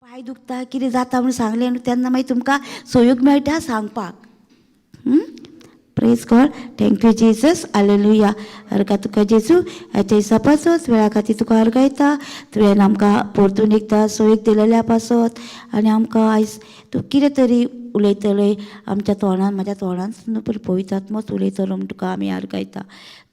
पाय दुखता कितें जाता म्हणून सांगलें न्हू तेन्ना मागीर तुमकां सोयूग मेळटा सांगपाक. Praise God. Thank you Jesus. Hallelujah. अर्गा तुका जेजू ह्याच्या दिसा पासत वेळा खातीर तुका अर्गायता. तुवें आमकां परतून एकदां सोयीक दिलेल्या पासत आनी आमकां आयज तूं कितें तरी उलयतलें आमच्या तोंडान म्हाज्या तोंडान न्हू पूण पवित्र आत्मोच उलयतलो म्हूण तुका आमी आर्गायता.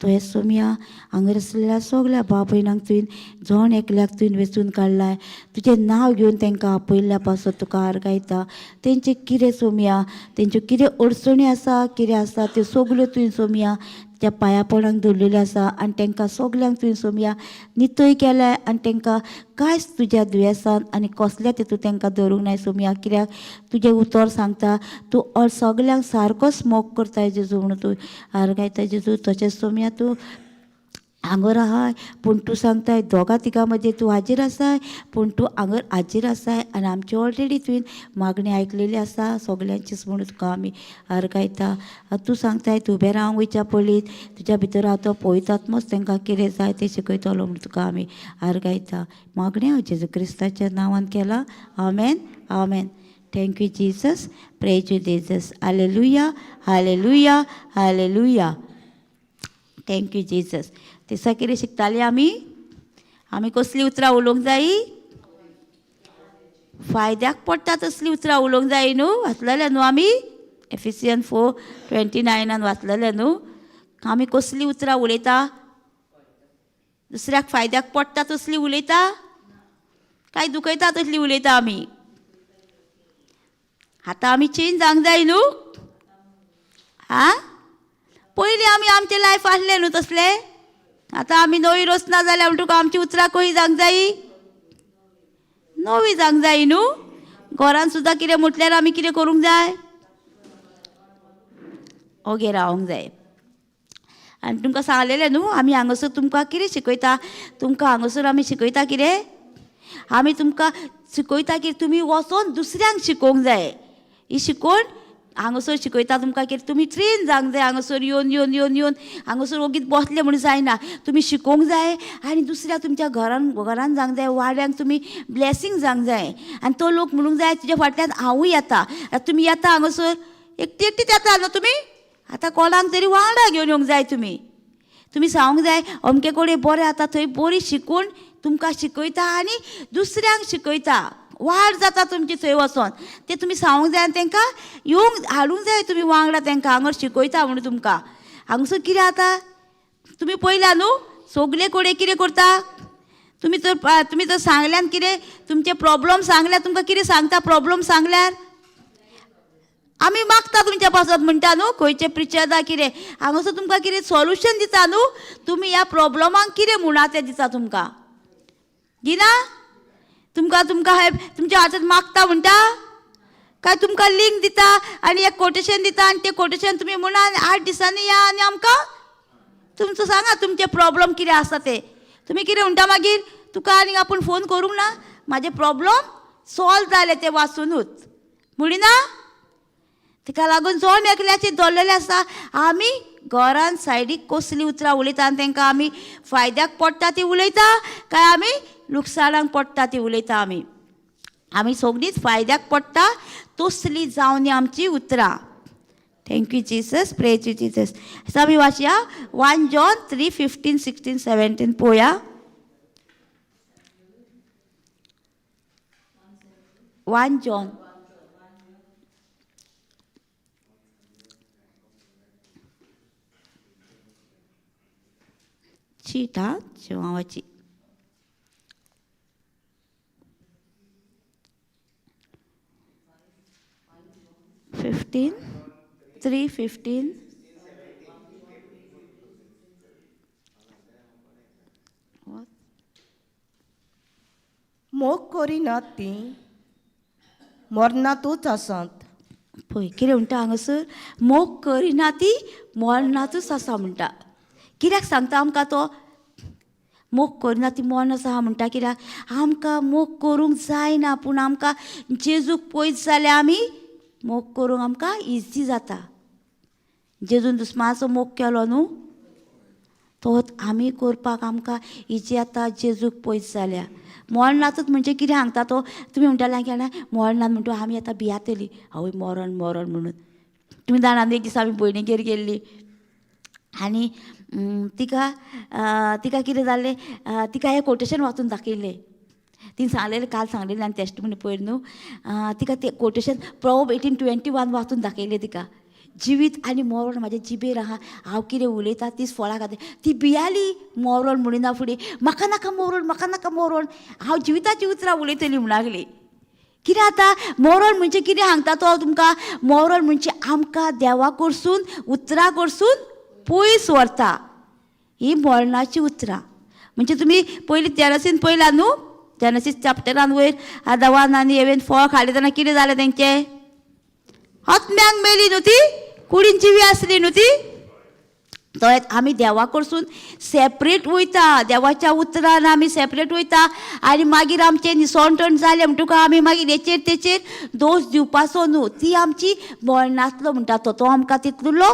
तो हे सोमया हांगर आसलेल्या सगल्या भाव भयणांक तुवें जण एकल्याक तुवें वेंचून काडलाय. तुजें नांव घेवन तांकां आपयल्ल्या पासत तुका आर्गायता. तेंचें कितें सोमया तेंच्यो कितें अडचणी आसा कितें आसा त्यो सगल्यो तुवें सोमया त्या पांया पडांक दवरलेल्यो आसा आनी तांकां सगल्यांक तुवें सोमया नितय केल्या आनी तांकां कांयच तुज्या दुयेंसान आनी कसल्या तितून तांकां दवरूंक नाय सोमया. कित्याक तुजें उतर सांगता तूं सगल्यांक सारकोच मोग करताय जेजू म्हणून तूं आर्गायता जेजू. तशेंच सोमया तूं हांगर आहाय पूण तूं सांगताय दोगां तिगां मदीं तूं हाजीर आसाय पूण तूं हांगर हाजीर आसाय आनी आमची ऑलरेडी तुवें मागणी आयकलेली आसा सगल्यांचीच म्हणून तुका आमी आर्गायता. तूं सांगताय तूं उबें रावंक वयच्या पयलीं तुज्या भितर आहा तो पवित्र आत्मोच तांकां कितें जाय तें शिकयतलो म्हूण तुका आमी आर्गायता. मागणी हांव जेजू क्रिस्ताच्या नांवान केला. Amen. Amen. Thank you Jesus. Praise you Jesus. Hallelujah. Hallelujah. Hallelujah. Thank you Jesus. दिसा कितें शिकतालीं आमी कसलीं उतरां उलोवंक जायी फायद्याक पडटा तसलीं उतरां उलोवंक जायी न्हू. वाचलेलें न्हू आमी एफिसियन 4:29 वाचलेलें न्हू. आमी कसलीं उतरां उलयता दुसऱ्याक फायद्याक पडटा तसलीं उलयता काय दुखयता तसलीं उलयता आमी. आतां आमी चेंज जावंक जाय न्हू. पयलीं आमी आमचें लायफ आसलें न्हू तसलें. आतां आमी नवी रचना जाल्या म्हणटकूच आमची उतरां कशी जावंक जायी नवी जावंक जायी न्हू. घरान सुद्दां कितें म्हटल्यार आमी कितें करूंक जाय ओगे रावंक जाय. आनी तुमकां सांगलेलें न्हू आमी हांगासर तुमकां कितें शिकयता. तुमकां हांगासर आमी शिकयता कितें आमी तुमकां शिकयता की तुमी वचोन दुसऱ्यांक शिकोवंक जाय. ही शिकोवन हांगासर शिकयता तुमकां कितें तुमी ट्रेन जावंक जाय. हांगासर येवन येवन येवन येवन हांगासर ओगीच बसलें म्हणून जायना. तुमी शिकोवंक जाय आनी दुसऱ्या तुमच्या घरान जावंक जाय. वाड्यांक तुमी ब्लेसींग जावंक जाय आनी तो लोक म्हणूंक जाय तुज्या फाटल्यान हांवूय येता. तुमी येता हांगासर एकटी एकटीच येता न्हू तुमी. आतां कोणाक तरी वांगडा घेवन येवंक जाय. तुमी सांगूंक जाय अमके कडेन बरें आतां थंय बरी शिकून तुमकां शिकयता आनी दुसऱ्यांक शिकयता. वाड जाता तुमची थंय वचोन तें तुमी सांगूंक जाय आनी तांकां येवंक हाडूंक जाय तुमी वांगडा तांकां हांगर शिकयता म्हणून तुमकां. हांगासर कितें जाता तुमी पळयलां न्हू सगले कडेन कितें करता तुमी तर सांगल्यान कितें तुमचे प्रॉब्लम सांगल्यार तुमकां कितें सांगता. प्रॉब्लम सांगल्यार आमी मागता तुमच्या पासत म्हणटा न्हू खंयचे प्रिचर जाय कितें. हांगासर तुमकां कितें सोल्युशन दिता न्हू. तुमी ह्या प्रॉब्लमाक कितें म्हणा तें दिता तुमकां दिना. तुमकां तुमच्या हातांत मागता म्हणटा काय तुमकां लिंक दिता आनी एक कोटेशन दिता आनी तें कोटेशन तुमी म्हणा 8 दिसांनी या आनी आमकां तुमचो सांगा तुमचे प्रॉब्लम कितें आसा ते. तुमी कितें म्हणटा मागीर तुका आनी आपूण फोन करूंक ना म्हाजे प्रॉब्लम सॉल्व जाले ते वाचूनूच म्हणिना. ताका लागून जण एकल्याचेर दवरलेलें आसा. आमी घरान सायडीक कसलीं उतरां उलयता आनी तांकां आमी फायद्याक पडटा ती उलयता काय आमी लुकसाणाक पडटा ती उलयता. आमी सगळींच फायद्याक पडटा तसलीं जावन आमची उतरां. Thank you Jesus. Praise you Jesus. आमी वाचया 1 जॉन 3:15, 16, 17 पळोवया. 1 जॉन शीट जिवावाची 3:15 मोग करिनात ती मरणातूच आसात. पळय कितें म्हणटा हांगासर मोग करिना ती मरणातूच आसा म्हणटा. कित्याक सांगता आमकां तो मोग करिना ती मरण आसा म्हणटा. कित्याक आमकां मोग करूंक जायना पूण आमकां जेजूक पयस जाल्यार आमी मोग करूंक आमकां इजी जाता. जेजून दुस्मानाचो मोग केलो न्हू तो आमी करपाक आमकां इजी जाता जेजूक पयस जाल्यार. मरणाचोच म्हणजे कितें सांगता तो तुमी म्हणटाले की मरणात म्हणटो आमी आतां भियातली आवय मरण मरण म्हणून. तुमी जाणात एक दीस आमी भयणीगेर गेल्ली आनी तिका तिका कितें जाल्लें तिका हें कोटेशन वाचून दाखयलें. तिने सांगलेलें काल सांगलेलें आनी टेस्टमनी पयर न्हू तिका तें कोटेशन प्रोवर्ब 18:21 वाचून दाखयलें तिका. जिवीत आनी मरण म्हाज्या जिबेर आहा हांव कितें उलयतां तीच फळां खातीर. ती भियाली मरण म्हणिना फुडें म्हाका नाका मरण हांव जिविताची उतरां उलयतली म्हूण लागली. कितें आतां मरण म्हणजे कितें सांगता तो तुमकां मरण म्हणजे आमकां देवा कडसून उतरां कडसून पयस व्हरता. ही मरणाची उतरां म्हणजे तुमी पयलीं जेनसीन पयलां न्हू जेनसीस चॅप्टरान वयर आदावान आनी हेवेन फळ खालें तेन्ना कितें जालें तेंचें आत्म्यांक मेली न्हू ती कुडीन जिवी आसली न्हू ती. तो आमी देवा कडसून सेपरेट वयता देवाच्या उतरान आमी सेपरेट वयता आनी मागीर आमचें निसवटण जालें म्हणटकच आमी मागीर हेचेर तेचेर दोश दिवपाचो न्हू. ती आमची मरणांतलो म्हणटा तो आमकां तितलो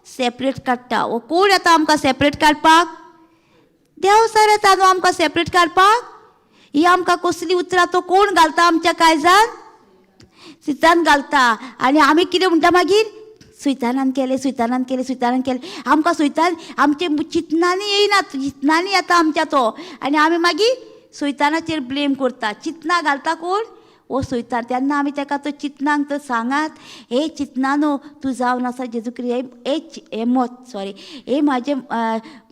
सेपरेट काडटा. वो कोण येता आमकां सेपरेट काडपाक देव सर येता न्हू आमकां सेपरेट काडपाक. ही आमकां कसली उतरां तो कोण घालता आमच्या काळजान सितान घालता आनी आमी कितें म्हणटा मागीर सुयतानान केलें आमकां सुयतान आमचे चिंतनांनी येयना चिंतनांनी येता आमच्या तो आनी आमी मागीर सुयतानाचेर ब्लेम करता. चिंतना घालता कोण वो सुयतान. तेन्ना आमी ताका तो चिंतनांक तर सांगात हे चिंतनानो तूं जावन आसा जेजू क्रिस्त हे म्हाजें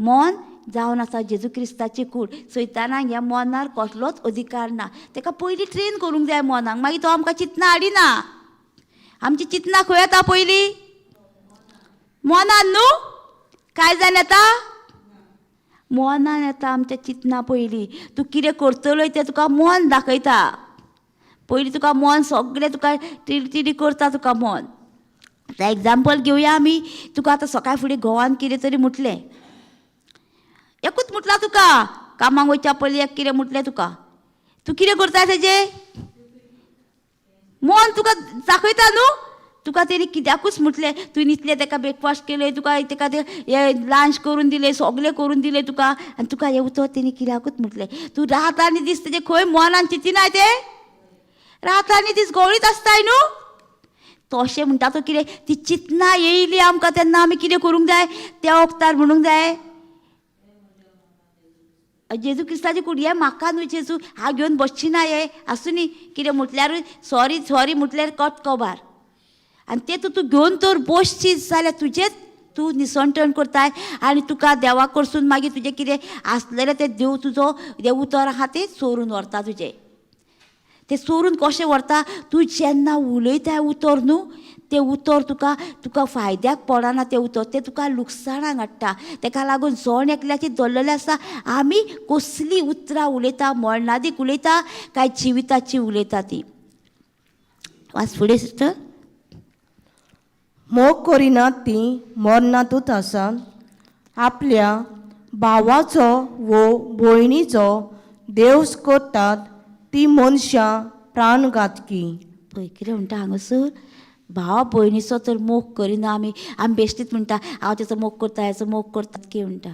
मन जावन आसा जेजू क्रिस्ताची कूड. सैतानाक ह्या मनार कसलोच अधिकार ना. ताका पयलीं ट्रेन करूंक जाय मनाक मागीर तो आमकां चिंतना हाडिना. आमची चिंतना खंय येता पयलीं मनान न्हू काळजान येता मनान येता आमच्या चिंतना पयलीं. तूं कितें करतलो तें तुका मन दाखयता. पयलीं तुका मन सगळें तुका टिडी करता तुका मन. आतां एग्जाम्पल घेवया आमी. तुका आतां सकाळ फुडें घोवान कितें तरी म्हटलें एकूच म्हटलां तुका कामाक वयच्या पयलीं एक कितें म्हटलें तुका तूं कितें करता तेजें मन तुका दाखयता न्हू. तुका तेणी कित्याकूच म्हटलें तुवें इतलें ताका ब्रेकफास्ट केलें तुका ताका तें हें लंच करून दिलें सगळें करून दिलें तुका आनी तुका हें उतर तेणी कित्याकूच म्हटलें. तूं रात आनी दीस तेजें खंय मनान चिंतिनाय तें रात आनी दीस गवळीत आसताय न्हू. तशें म्हणटा तो कितें ती चिंतना येयली आमकां तेन्ना आमी कितें करूंक जाय त्या वक्तार म्हणूंक जाय जेजू क्रिस्ताची कूड हे म्हाका न्हू जेजू हांव घेवन बसची ना हे आसूं न्ही कितें म्हटल्यार सॉरी म्हटल्यार कट कबार आनी तें तूं घेवन तर बसची जाल्यार तुजेंच तूं निसंटण करताय आनी तुका देवा कडसून मागीर तुजें कितें आसलेलें तें देव तुजो देव उतर आहा तें चोरून व्हरता तुजें. तें चोरून कशें व्हरता तूं जेन्ना उलयताय उतर न्हू तें उतर तुका फायद्याक पडना तें उतर तें तुका लुकसाणाक हाडटा. ताका लागून जण एकल्याची धरलेलें आसा आमी कसली उतरां उलयता मरणादीक उलयता काय जिविताची उलयता ती. वाच फुडें सिस्टर. मोग करिनात ती मरणांतूच आसा आपल्या भावाचो वो भयणीचो देवस करतात ती मनशां प्राणघातकी. पळय कितें म्हणटा हांगासर भावा भयणीचो तर मोग करिना आमी बेश्टीच म्हणटा हांव तेचो मोग करता हेचो मोग करतात की म्हणटा.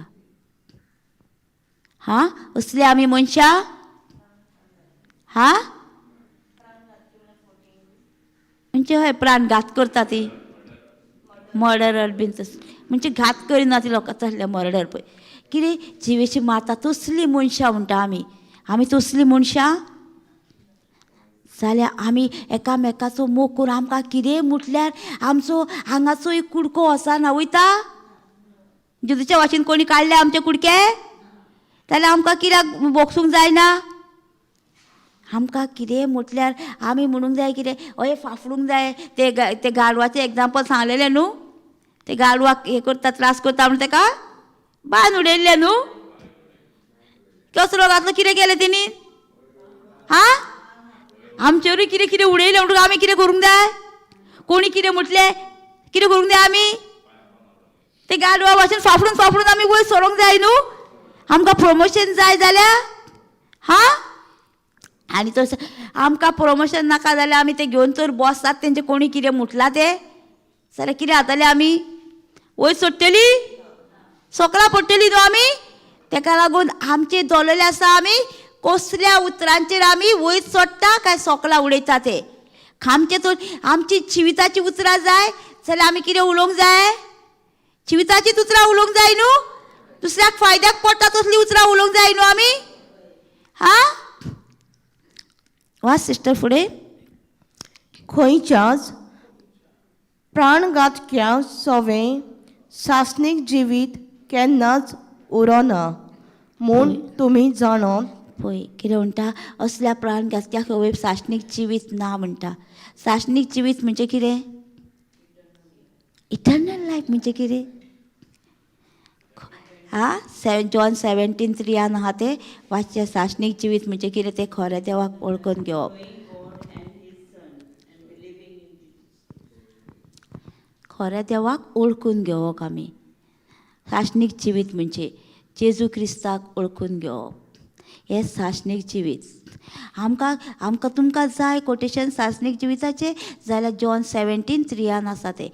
हां असले आमी मनशां हां म्हणजे हय प्राणघात करता ती मर्डरर बीन तसली म्हणजे घात करिना ती लोकांचो आसल्या मर्डर पळय कितें जिवेची मारता तसली मनशां म्हणटा आमी तसली मनशां जाल्यार आमी एकामेकाचो मोग करून आमकां कितें म्हटल्यार आमचो हांगाचो एक कुडको वचना वयता जेजूच्या वाशेन कोणी काडले आमचे कुडके जाल्यार आमकां कित्याक बोगसूंक जायना. आमकां कितें म्हटल्यार आमी म्हणूंक जाय कितें अय फाफडूंक जाय ते गाडवाचें एग्जाम्पल सांगलेलें न्हू ते गाडवाक हें करता त्रास करता म्हणून ताका बांद उडयल्लें न्हू. कसलो घातलो कितें केलें तेणी हां आमचेरूय कितें कितें उडयलें म्हणटकूच आमी कितें करूंक जाय कोणी कितें म्हटलें कितें करूंक जाय आमी ते गाडवा भाशेन फाफडून आमी वयर सरोंक जाय न्हू. आमकां प्रमोशन जाय जाल्यार हां आनी तशें आमकां प्रमोशन नाका जाल्यार आमी तें घेवन तर बसतात तेंचें कोणी कितें म्हटलां तें जाल्यार कितें जातलें आमी वयर सडटलीं सकला पडटलीं न्हू आमी. ताका लागून आमचें दवरलेलें आसा आमी कसल्या उतरांचेर आमी वयर चडटा काय सोकला उडयता ते खामचे तो आमची जिविताची उतरां जाय जाल्यार आमी कितें उलोवंक जाय जिविताचीच उतरां उलोवंक जाय न्हू दुसऱ्याक फायद्याक पडटा तसली उतरां उलोवंक जाय न्हू आमी हा वा सिस्टर फुडें खंयच्याच प्राणघातक्या सवें सासणीक जिवीत केन्नाच उरोना म्हूण तुमी जाणोन पळय कितें म्हणटा असल्या प्राणघातक्या सवय सासणीक जिवीत ना म्हणटा सासणीक जिवीत म्हणजे कितें इटर्नल लायफ म्हणजे कितें जॉन 17:3 आहा ते वाचचे सासणीक जिवीत म्हणजे कितें तें खरें देवाक वळखून घेवप खऱ्या देवाक ओळखून घेवप आमी सासणीक जिवीत म्हणजे जेजू क्रिस्ताक ओळखून घेवप हें सासणीक जिवीत आमकां तुमकां जाय कोटेशन सासणीक जिविताचें जाल्यार जॉन 17:3 आसा तें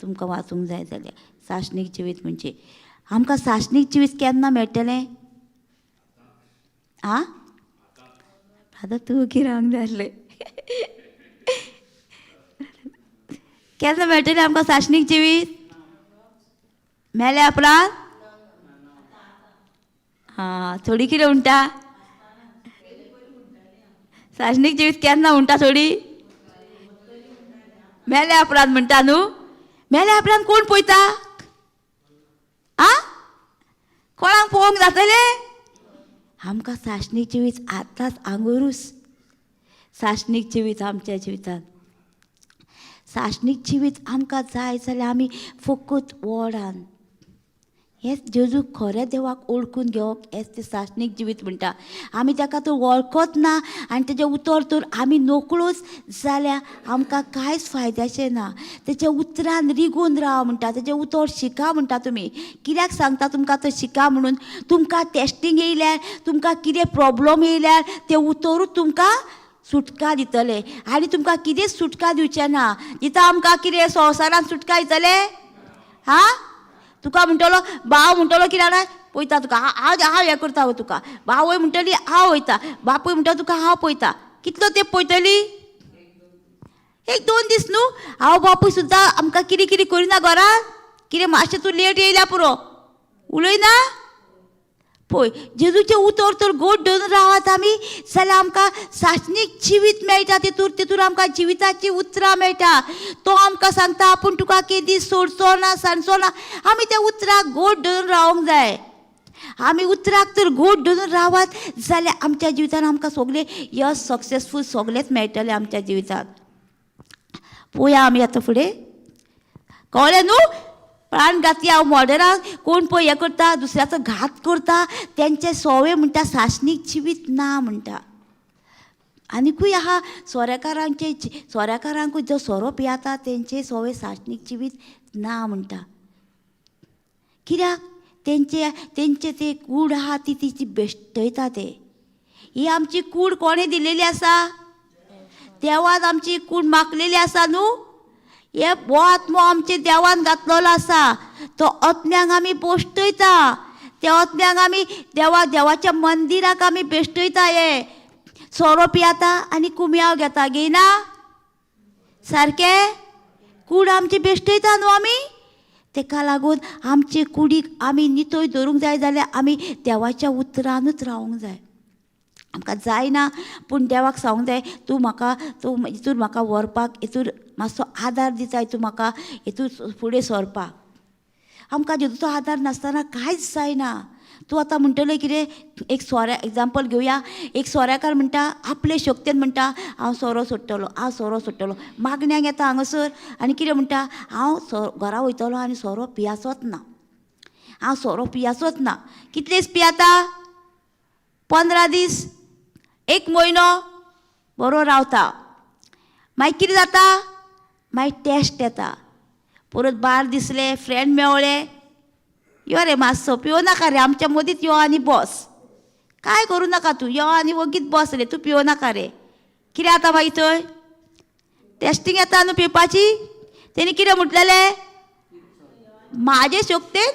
तुमकां वाचूंक जाय जाल्यार सासणीक जिवीत म्हणजे आमकां सासणीक जिवीत केन्ना मेळटलें आतां तूं गिरांक जाल्लें केन्ना मेळटलें आमकां सासणीक जिवीत मेल्या उपरांत थोडी कितें म्हणटा सासणीक जिवीत केन्ना म्हणटा थोडी मेल्या उपरांत म्हणटा न्हू मेल्या उपरांत कोण पळयता कोणाक पळोवंक जातलें आमकां सासणीक जिवीत आतांच आंगोरूस सासणीक जिवीत आमच्या जिवितांत सासणीक जिवीत आमकां जाय जाल्यार आमी फकत वोडान हेंच जेजू खऱ्या देवाक ओळखून घेवप हेंच तें सासणीक जिवीत म्हणटा आमी ताका तर वळखत ना आनी तेजें उतर तर आमी नोकळोच जाल्यार आमकां कांयच फायद्याचें ना तेजें उतरान रिगून राव म्हणटा तेजें उतर शिका म्हणटा तुमी कित्याक सांगता तुमकां तो शिका म्हणून तुमकां टेस्टींग येयल्यार तुमकां कितें प्रॉब्लम येयल्यार तें उतरूच तुमकां सुटका दितलें आनी तुमकां कितेंच सुटका दिवचें ना दिता आमकां कितें संवसारान सुटका दितलें तुका म्हणटलो भाव म्हणटलो कितें जाणा पळयता तुका हांव हें करता गो तुका भावय म्हणटली हांव वयता बापूय म्हणटा तुका हांव पळयता कितलो तेंप पळयतली 1-2 दीस न्हू हांव बापूय सुद्दां आमकां कितें कितें करिना घरान कितें मातशें तूं लेट येयल्या पुरो उलयना पळय जेजूचें उतर तर गोड धरून रावात आमी जाल्यार आमकां सासणीक जिवीत मेळटा तेतूर आमकां जिविताची उतरां मेळटा तो आमकां सांगता आपूण तुका केदी सोडचो ना सांडचो ना आमी त्या उतराक गोड धरून रावंक जाय आमी उतराक तर गोड धरून रावात जाल्यार आमच्या जिवितान आमकां सगळें यश सक्सेसफूल सगळेंच मेळटलें आमच्या जिवितांत पळोवया आमी आतां फुडें कळ्ळें न्हू प्राणघाती हांव मर्डराक कोण पळय हें करता दुसऱ्याचो घात करता तेंचे सवय म्हणटा सासणीक जिवीत ना म्हणटा आनीकूय आहा सोऱ्याकारांकूय जो सोरो पियेता तेंचे सवय सासणीक जिवीत ना म्हणटा कित्याक तेंचे ते कूड आहा ती बेश्टयता ते ही आमची कूड कोणें दिलेली आसा देवान आमची कूड मागलेली आसा न्हू हे आत्मो आमचे देवान घातलेलो आसा तो आत्म्यांक आमी बोश्टयता त्या आत्म्यांक आमी देवाच्या मंदिराक आमी बेश्टयता हे सोरो पियेता आनी कुम्याव घेता घेयना सारकें कूड आमची बेश्टयता न्हू आमी तेका लागून आमचे कुडीक आमी नितळ धरूंक जाय जाल्यार आमी देवाच्या उतरानूच रावूंक जाय आमकां जायना पूण देवाक सांगूंक जाय तूं हितूर म्हाका व्हरपाक हितूर मातसो आदार दिता हितूर म्हाका हितूर फुडें सरपाक आमकां जेजूचो आदार नासतना कांयच जायना तूं आतां म्हणटलें कितें एक एग्जाम्पल घेवया एक सोऱ्याकार म्हणटा आपले शक्तीन म्हणटा हांव सोरो सोडटलो मागण्यांक येता हांगासर आनी कितें म्हणटा हांव घरा वयतलो आनी सोरो पियाचोच ना कितले दीस पियेता 15 दीस 1 म्हयनो बरो रावता मागीर कितें जाता मागीर टेस्ट येता परत बार दिसले फ्रेंड मेवळे यो रे मातसो पिवो नाका रे आमच्या मदींच यो आनी बस काय करूं नाका तूं यो आनी वगीत बस रे तूं पिवो नाका रे कितें जाता मागीर थंय टेस्टींग येता न्हू पिवपाची तेणी कितें म्हटलेलें म्हाजे शक्तीन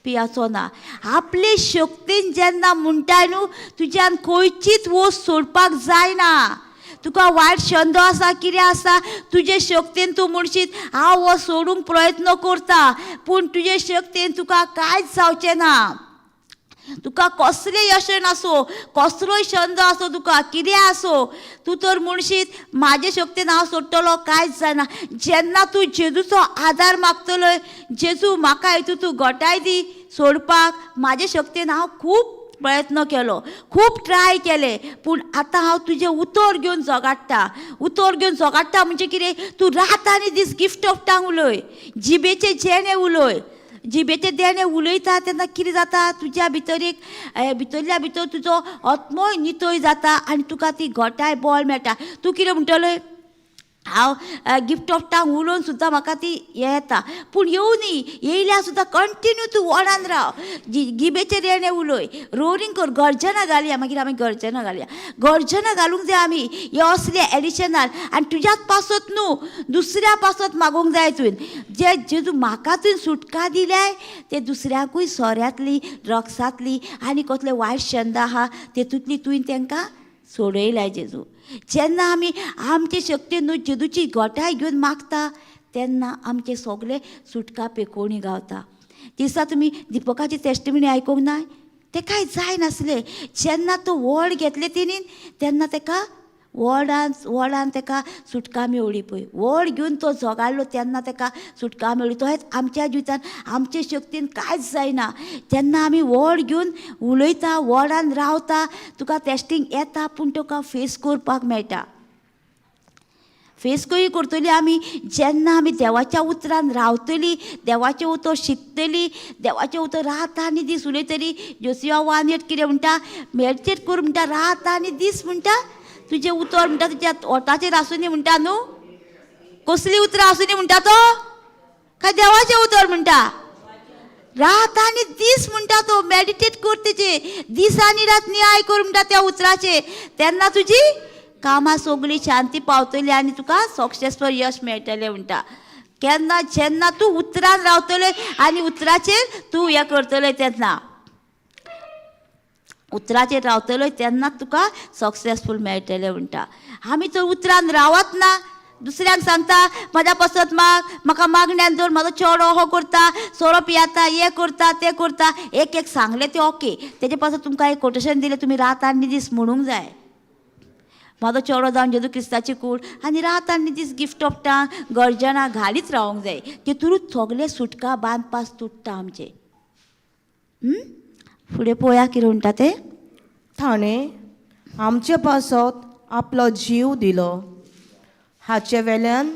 पियाचो ना. आपले शक्तीन जेन्ना म्हणटाय न्हू तुज्यान खंयचीच वस्त सोडपाक जायना. तुका वायट छंद आसा कितें आसा तुजे शक्तीन तूं म्हणशीत हांव हो सोडूंक प्रयत्न करता पूण तुजे शक्तीन तुका कांयच जावचें ना. तुका कसलें यशण आसो कसलोय छंद आसो तुका कितें आसो तूं तर म्हणशीत म्हाजे शक्तीन हांव सोडटलो कांयच जायना. जेन्ना तूं जेजूचो आदार मागतलो जेजू म्हाका हितून तूं घटाय दी सोडपाक म्हाजे शक्तीन हांव खूब प्रयत्न केलो खूब ट्राय केले पूण आतां हांव तुजें उतर घेवन झगडटा. उतर घेवन झगडटा म्हणजे कितें तूं रात आनी दीस गिफ्ट ऑफ टांग उलय जिबेचे जेणे उलय. जिबेचे देणे उलयता तेन्ना कितें जाता तुज्या भितर एक भितरल्या भितर तुजो आत्मोय नितळ जाता आनी तुका ती घटाय बळ मेळटा. तूं कितें म्हणटलें हांव गिफ्ट ऑफ टांग उलोवन सुद्दां म्हाका ती हें येता पूण येवनी येयल्यार सुद्दां कंटिन्यू तूं वोडान राव गिबेचे देणे उलय रोरींग कर गर्जना घालया मागीर आमी गर्जना घालया. गर्जना घालूंक जाय आमी हे असले एडिशनल आनी तुज्याच पासत न्हू दुसऱ्या पासत मागोवंक जाय तुवें. जे जेजू म्हाका तुवें सुटका दिल्याय ते दुसऱ्याकूय सोऱ्यांतली ड्रग्सांतली आनी कसले वायट छंद आहा तेतूंतली तुवें तांकां सोडयलाय जेजू. जेन्ना आमी आमचे शक्तीन न्हू जेजूची घटाय घेवन मागता तेन्ना आमचे सगळे सुटका पेकोवणी गावता. दिसा तुमी दिपकाची टेस्टिमनी आयकूंक ना ते कांय जाय नासलें. जेन्ना तो व्हड घेतले तेणीन तेन्ना ताका व्हडान ताका सुटका मेवळी पळय. व्हड घेवन तो झगडलो तेन्ना ताका सुटका मेवळी. तशेंच आमच्या जिवितान आमचे शक्तीन कांयच जायना तेन्ना आमी व्हड घेवन उलयता व्हडान रावता तुका टेस्टींग येता पूण तुका फेस करपाक मेळटा. फेस कशी करतली आमी जेन्ना आमी देवाच्या उतरान रावतली देवाचें उतर शिकतली देवाचें उतर रात आनी दीस उलयतली. जोसिया 1:8 कितें म्हणटा मेडिटेट कर म्हणटा रात आनी दीस म्हणटा तुजें उतर म्हणटा तुज्या ओठाचेर आसूनी म्हणटा न्हू. कसली उतरां आसूनी म्हणटा तो काय देवाचें उतर म्हणटा रात आनी दीस म्हणटा तो. मेडिटेट कर तेजे दीस आनी रात नियाय कर म्हणटा त्या उतराचेर तेन्ना तुजी कामां सगळी शांती पावतली आनी तुका सक्सेसफूल यश मेळटलें म्हणटा. केन्ना जेन्ना तूं उतरान रावतलें आनी उतराचेर तूं हें करतलें तेन्ना उतराचेर रावतलो तेन्ना तुका सक्सेसफूल मेळटलें म्हणटा. आमी तर उतरान रावत ना दुसऱ्यांक सांगता म्हाज्या पसत माग म्हाका मागण्यान दवर म्हाजो चेडो हो करता सोरो पियेता हें करता तें करता एक सांगलें तें ओके तेजे पासत तुमकां एक कोटेशन दिलें तुमी रात आनी दीस म्हणूंक जाय म्हाजो चेडो जावन जेजू क्रिस्ताची कूड आनी रात आनी दीस गिफ्ट ऑफ टांग गर्जना घालीत रावंक जाय. तेतूरूच सगळे सुटका बांदपास तुट्टा आमचे. फुडें पळोवया कितें म्हणटा ते. ताणें आमचे पासत आपलो जीव दिलो हाचे वेल्यान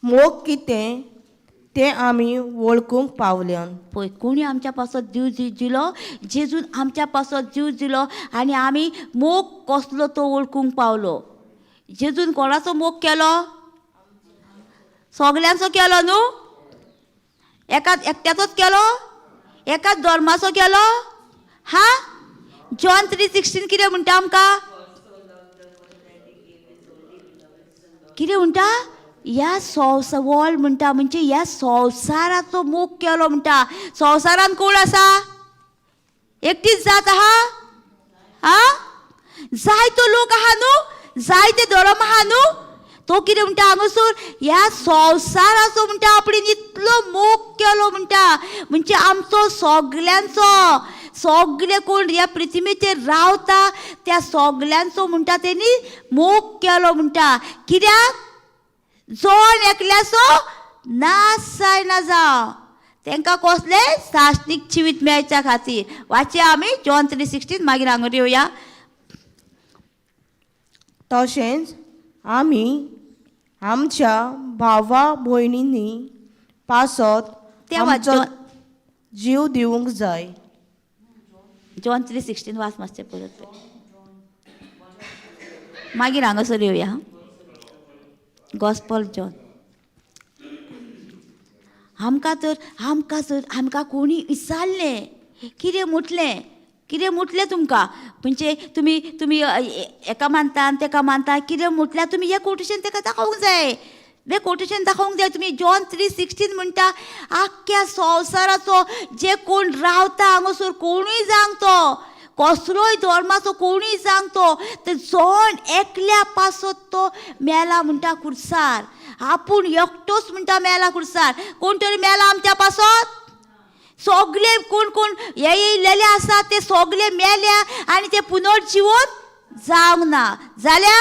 मोग कितें तें आमी वळखूंक पावल्यान. पळय कोणी आमच्या पासत जीव दिलो जेजून आमच्या पासत जीव दिलो आनी आमी मोग कसलो तो वळखूंक पावलो. जेजून कोणाचो मोग केलो सगल्यांचो केलो न्हू. एकट्याचोच केलो एकाच धर्माचो केलो. हा जॉन 3:16 कितें म्हणटा आमकां कितें म्हणटा ह्या वर्ल्ड म्हणटा म्हणजे ह्या संवसाराचो मोग केलो म्हणटा. संवसारान कोण आसा एकटीच जात आहा जायतो लोक आहा न्हू जायते धर्म आहा न्हू. तो कितें म्हणटा हांगासर ह्या संवसाराचो म्हणटा आपणें इतलो मोग केलो म्हणटा म्हणजे आमचो सगल्यांचो सगळे कोण ह्या पृथ्वीचेर रावता त्या सगल्यांचो म्हणटा तेणी मोग केलो म्हणटा. कित्याक जोण एकल्याचो नाश जायना जावं तांकां कसले साश्टीक जिवीत मेळच्या खातीर. वाचया आमी जॉन 3:16 मागीर हांगा येवया. तशेंच आमी आमच्या भावा भयणींनी पासत आमचो जीव दिवंक जाय. जॉन 3:16 वाच मातशें परत मागीर हांगासर येवया. गॉस्पल जॉन आमकां कोणी विचारलें कितें म्हटलें तुमकां म्हणजे तुमी एका मानता आनी तेका मानता कितें म्हटल्यार तुमी हें कोटेशन ताका दाखोवंक जाय. बे कोटेशन दाखोवंक जाय तुमी. जॉन 3:16 म्हणटा आख्ख्या संवसाराचो जे कोण रावता हांगासर कोणूय जावंक तो, कसलोय धर्माचो कोणूय जावंक तो, ते जण एकल्या पासत तो मेला म्हणटा खुर्सार. आपूण एकटोच म्हणटा मेला खुर्सार. कोण तरी मेला आमच्या पासत? सगळे कोण कोण येयलेले आसा ते सगळे मेल्या आनी ते पुनर्जीवन जावंक ना. जाल्या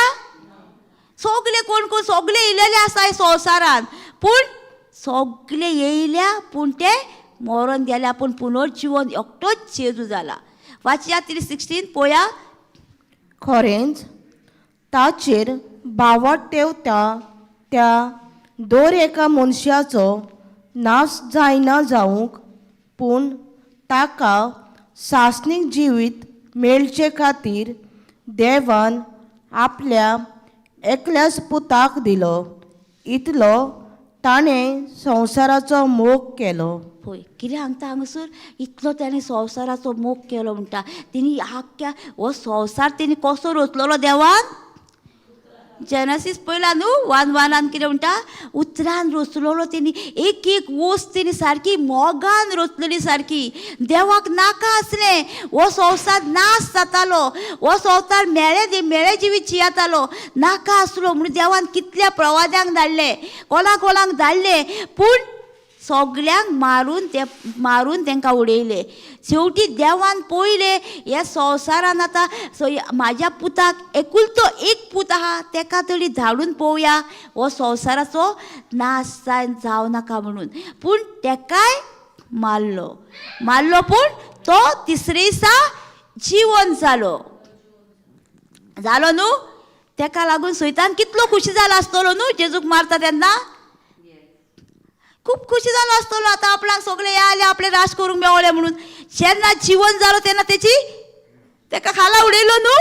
सगळे कोण कोण सगळे येयलेले आसा हे संवसारान, पूण सगळे येयल्या पूण ते मरण गेल्या, पूण पुनर्जीवन एकटोच जेजू जाला. वाचया 3:16 पळया. खरेंच ताचेर बावट तेवता त्या दर एका मनशाचो नाश जायना जावंक, पूण ताका सासणीक जिवीत मेळचे खातीर देवान आपल्या एकल्याच पुताक दिलो. इतलो ताणें संवसाराचो मोग केलो. पळय कितें सांगता हांगासर, इतलो ताणें संवसाराचो मोग केलो म्हणटा. तेणी आख्ख्या हो संवसार तेणी कसो रचलेलो देवान? जेनेसीस पळयला न्हू 1:1 कितें म्हणटा, उतरान रचलेलो तेणी. एक एक वस्त तेणी सारकी मोगान रचलेली सारकी. देवाक नाका आसलें हो संवसार नाश जातालो, हो संवसार मेळे जिवीत जियेतालो, नाका आसलो म्हणून देवान कितल्या प्रवाद्यांक धाडले, कोणाक धाडले, पूण सगळ्यांक मारून तांकां उडयले. शेवटी देवान पळयले ह्या संवसारान आतां म्हाज्या पुताक एकुलतो एक पूत आहा ताका तरी धाडून पळोवया हो संवसाराचो नाश जावं नाका म्हणून. पूण ताकाय मारलो पूण तो तिसरे दिसा जिवन जालो न्हू. ताका लागून सैतान कितलो खुशी जालो आसतलो न्हू जेजूक मारता तेन्ना. खूब खुशी जालो आसतलो आतां आपणाक सगळे आले आपले राज करूंक मेवले म्हणून. जेन्ना जीवन जालो तेन्ना ताका खाला उडयलो न्हू,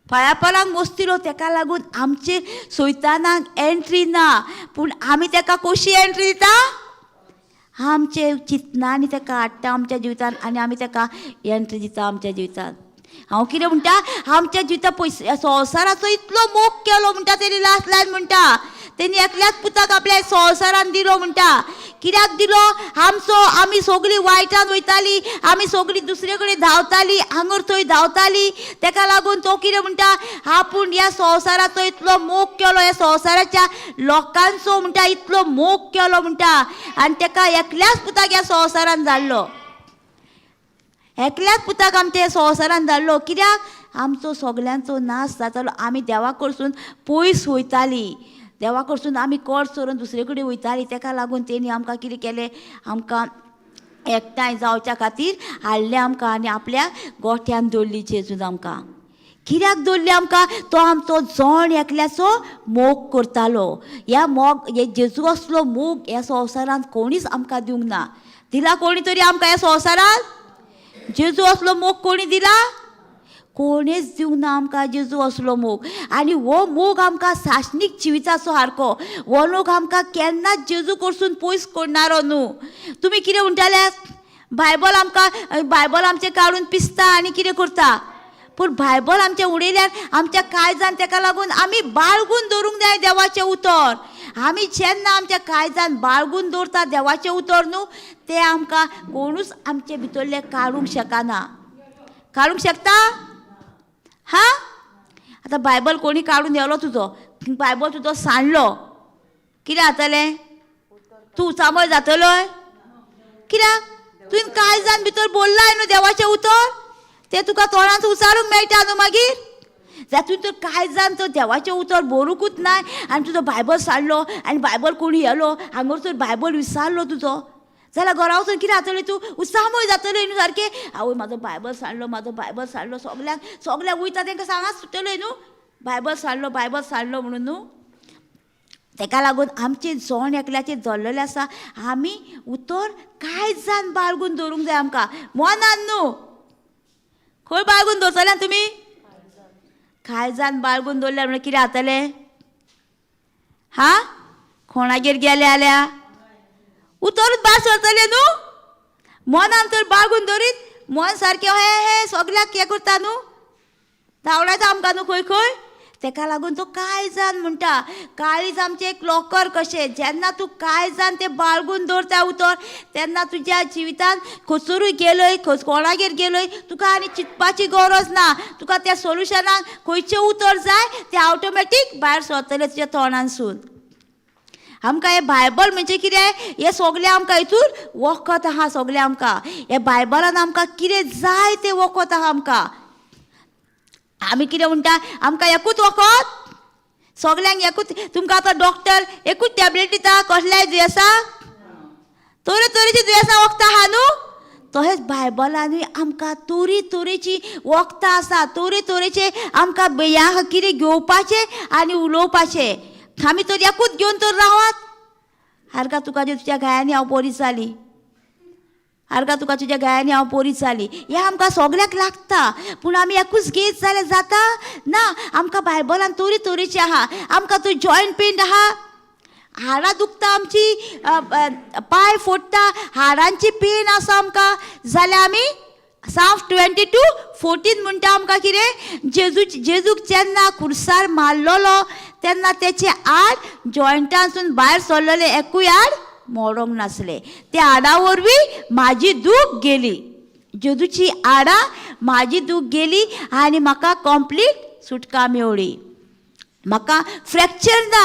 पांया पालांक मोस्तिलो. ताका लागून आमचे सैतानाक एंट्री ना, पूण आमी ताका कशी एंट्री दिता? आमचे चिंतनांनी ताका हाडटा आमच्या जिवितान आनी आमी ताका एंट्री दिता आमच्या जिवितान. हांव कितें म्हणटा, आमच्या जिवितान पयस संवसाराचो इतलो मोग केलो म्हणटा तेणी लास्ट लायन म्हणटा. तेणी एकल्याच पुताक आपल्या संवसारान दिलो म्हणटा. कित्याक दिलो? आमी सगळीं वायटान वयतालीं, आमी सगळीं दुसरे कडेन धांवतालीं, हांगर थंय धांवतालीं. ताका लागून तो कितें म्हणटा, आपूण ह्या संवसाराचो इतलो मोग केलो, ह्या संवसाराच्या लोकांचो म्हणटा इतलो मोग केलो म्हणटा, आनी ताका एकल्याच पुताक ह्या संवसारान धाडलो. एकल्याच पुताक आमच्या संवसारान धाडलो. कित्याक? आमचो सगळ्यांचो नाश जातालो. आमी देवा कडसून पयस वयतालीं, देवा कडसून आमी कट सरून दुसरे कडेन वयतालीं. ताका लागून तेणी आमकां कितें केलें, आमकां एकठांय जावच्या खातीर हाडलें आमकां आनी आपल्या गोठ्यान दवरली जेजून आमकां. कित्याक दवरली आमकां? तो आमचो जण एकल्याचो मोग करतालो. हे जेजू असलो मोग ह्या संवसारांत कोणीच आमकां दिवंक ना. दिला कोणी तरी आमकां ह्या संवसारांत? जेजू असलो मोग कोणी दिला? कोणीच दिवंक ना आमकां जेजू असलो मोग. आनी हो मोग आमकां सासणीक जिविताचो सारको. हो लोक आमकां केन्नाच जेजू कडसून पयस करणारो न्हू. तुमी कितें म्हणटाले? बायबल आमचें काडून पिसता आनी कितें करता, पूण बायबल आमचें उडयल्यार आमच्या काळजान ताका लागून आमी बाळगून दवरूंक जाय देवाचें उतर. आमी जेन्ना आमच्या काळजान बाळगून दवरता देवाचें उतर न्हू, तें आमकां कोणूच आमचे भितरले काडूंक शकना. काडूंक शकता? हा, आतां बायबल कोणी काडून येलो तुजो, बायबल तुजो सांडलो, कितें जातलें? तूं उचामळ जातलोय? कित्याक? तुवें काळजान भितर बोल्लाय न्हू देवाचें उतर, तें तुका तोंडांत उचारूंक मेळटा न्हू मागीर. जातून तर काळजान तो देवाचें उतर बरोवंकूच ना आनी तुजो बायबल सांडलो आनी बायबल कोणी येलो हांगर तर बायबल विसरलो तुजो, जाल्यार घरा वचून कितें जातलें? तूं उसामळ जातलें न्हू सारकें. आवय म्हाजो बायबल सांडलो, सगळ्यांक वयता तांकां सांगात सुटलें न्हू बायबल सांडलो म्हणून न्हू. ताका लागून आमचें जण एकल्याचें जल्लेलें आसा. आमी उतर काळजान बाळगून दवरूंक जाय आमकां, मनान न्हू. खंय बाळगून दवरतले तुमी? काळजान बाळगून दवरल्यार म्हणून कितें जातलें? हा, कोणागेर गेले जाल्यार उतरूच भायर सरतलें न्हू. मनान तर बाळगून दवरीत मन सारकें हे सगळ्याक हें करता न्हू, धांवडायता आमकां न्हू खंय खंय. ताका लागून तो काळजान म्हणटा. काळीज आमचें एक लॉकर कशें, जेन्ना तूं काळजान तें बाळगून दवरता उतर, तेन्ना तुज्या जिवितान खंयसरूय गेलोय, कोणागेर गेलोय, तुका आनी चिंतपाची गरज ना. तुका त्या सोल्युशनाक खंयचें उतर जाय तें ऑटोमॅटीक भायर सरतलें तुज्या तोंडानसून. आमकां हें बायबल म्हणजे कितें, हें सगलें आमकां हितून वखद आहा. सगलें आमकां हे बायबलान आमकां कितें जाय तें वखद आहा आमकां. आमी कितें म्हणटा, आमकां एकूच वखद, सगल्यांक एकूच. तुमकां आतां डॉक्टर एकूच टॅबलेट दिता कसल्याय दुयेंसाक, तरेतरेची दुयेंसां वखदां आहा न्हू. तशेंच बायबलानूय आमकां तरेतरेची वखदां आसा. तरेतरेचे आमकां ह्या कितें घेवपाचें आनी उलोवपाचें. आमी तर एकूच घेवन तर रावात. हारका तुका तुज्या गायांनी हांव बरी जाली, हारका तुका तुज्या गायांनी हांव बरी जाली, हें आमकां सगळ्याक लागता. पूण आमी एकूच घेत जाल्यार जाता ना. आमकां बायबलान तरेतरेची आहा. आमकां तो जॉयंट पेन आहा, हाडां दुखता आमची, पांय फोडटा, हाडांची पेन आसा आमकां, जाल्यार आमी Psalms 22:14 म्हणटा आमकां कितें, जेजूक जेन्ना खुर्सार मारलोलो तेन्ना तेचे हाड जॉयंटांसून भायर सरलेले एकूय हाड मोडोंक नासले. त्या हाडा वरवीं म्हाजी दूख गेली. जेजूची हाडां म्हाजी दूख गेली आनी म्हाका कंप्लीट सुटका मेवळी. म्हाका फ्रॅक्चर ना.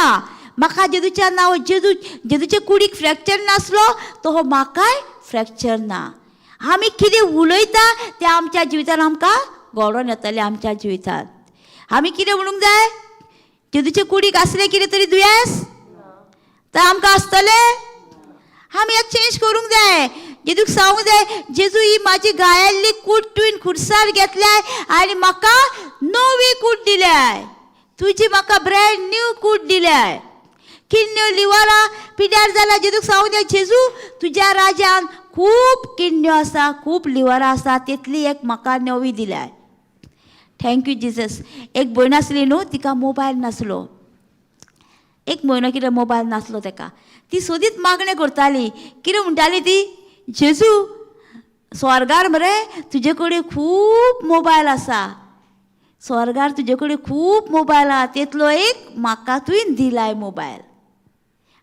म्हाका जेजूच्या नांव जेजूचे कुडीक फ्रॅक्चर नासलो तो म्हाकाय फ्रॅक्चर ना. आमी कितें उलयता तें आमच्या जिवितान आमकां घडोवन येतलें. आमच्या जिवितांत आमी कितें म्हणूंक जाय, जेजूचे कुडीक आसलें कितें तरी दुयेंस तर आमकां आसतलें. आमी एक्सचेंज करूंक जाय. जेजूक सांगूंक जाय, जेजू ही म्हाजी गायल्ली कूड तुवें खुर्सार घेतल्याय आनी म्हाका नवी कूड दिल्याय. तुजी म्हाका ब्रँड न्यू कूड दिल्याय. किडण्यो लिव्हरां पिड्यार जाल्यार जेजूक सांगूंक जाय, जेजू तुज्या राज्यान खूब किडण्यो आसा, खूब लिव्हरां आसा, तितली एक म्हाका नवी दिल्याय. Thank you Jesus. एक भयण आसली न्हू, तिका मोबायल नासलो. एक म्हयनो कितें मोबायल नासलो ताका. ती सोदीत मागणें करताली. कितें म्हणटाली ती, जेजू स्वर्गार मरे तुजे कडेन खूब मोबायल आसा, स्वर्गार तुजे कडेन खूब मोबायल आहा, तितलो एक म्हाका तुवें दिलाय मोबायल.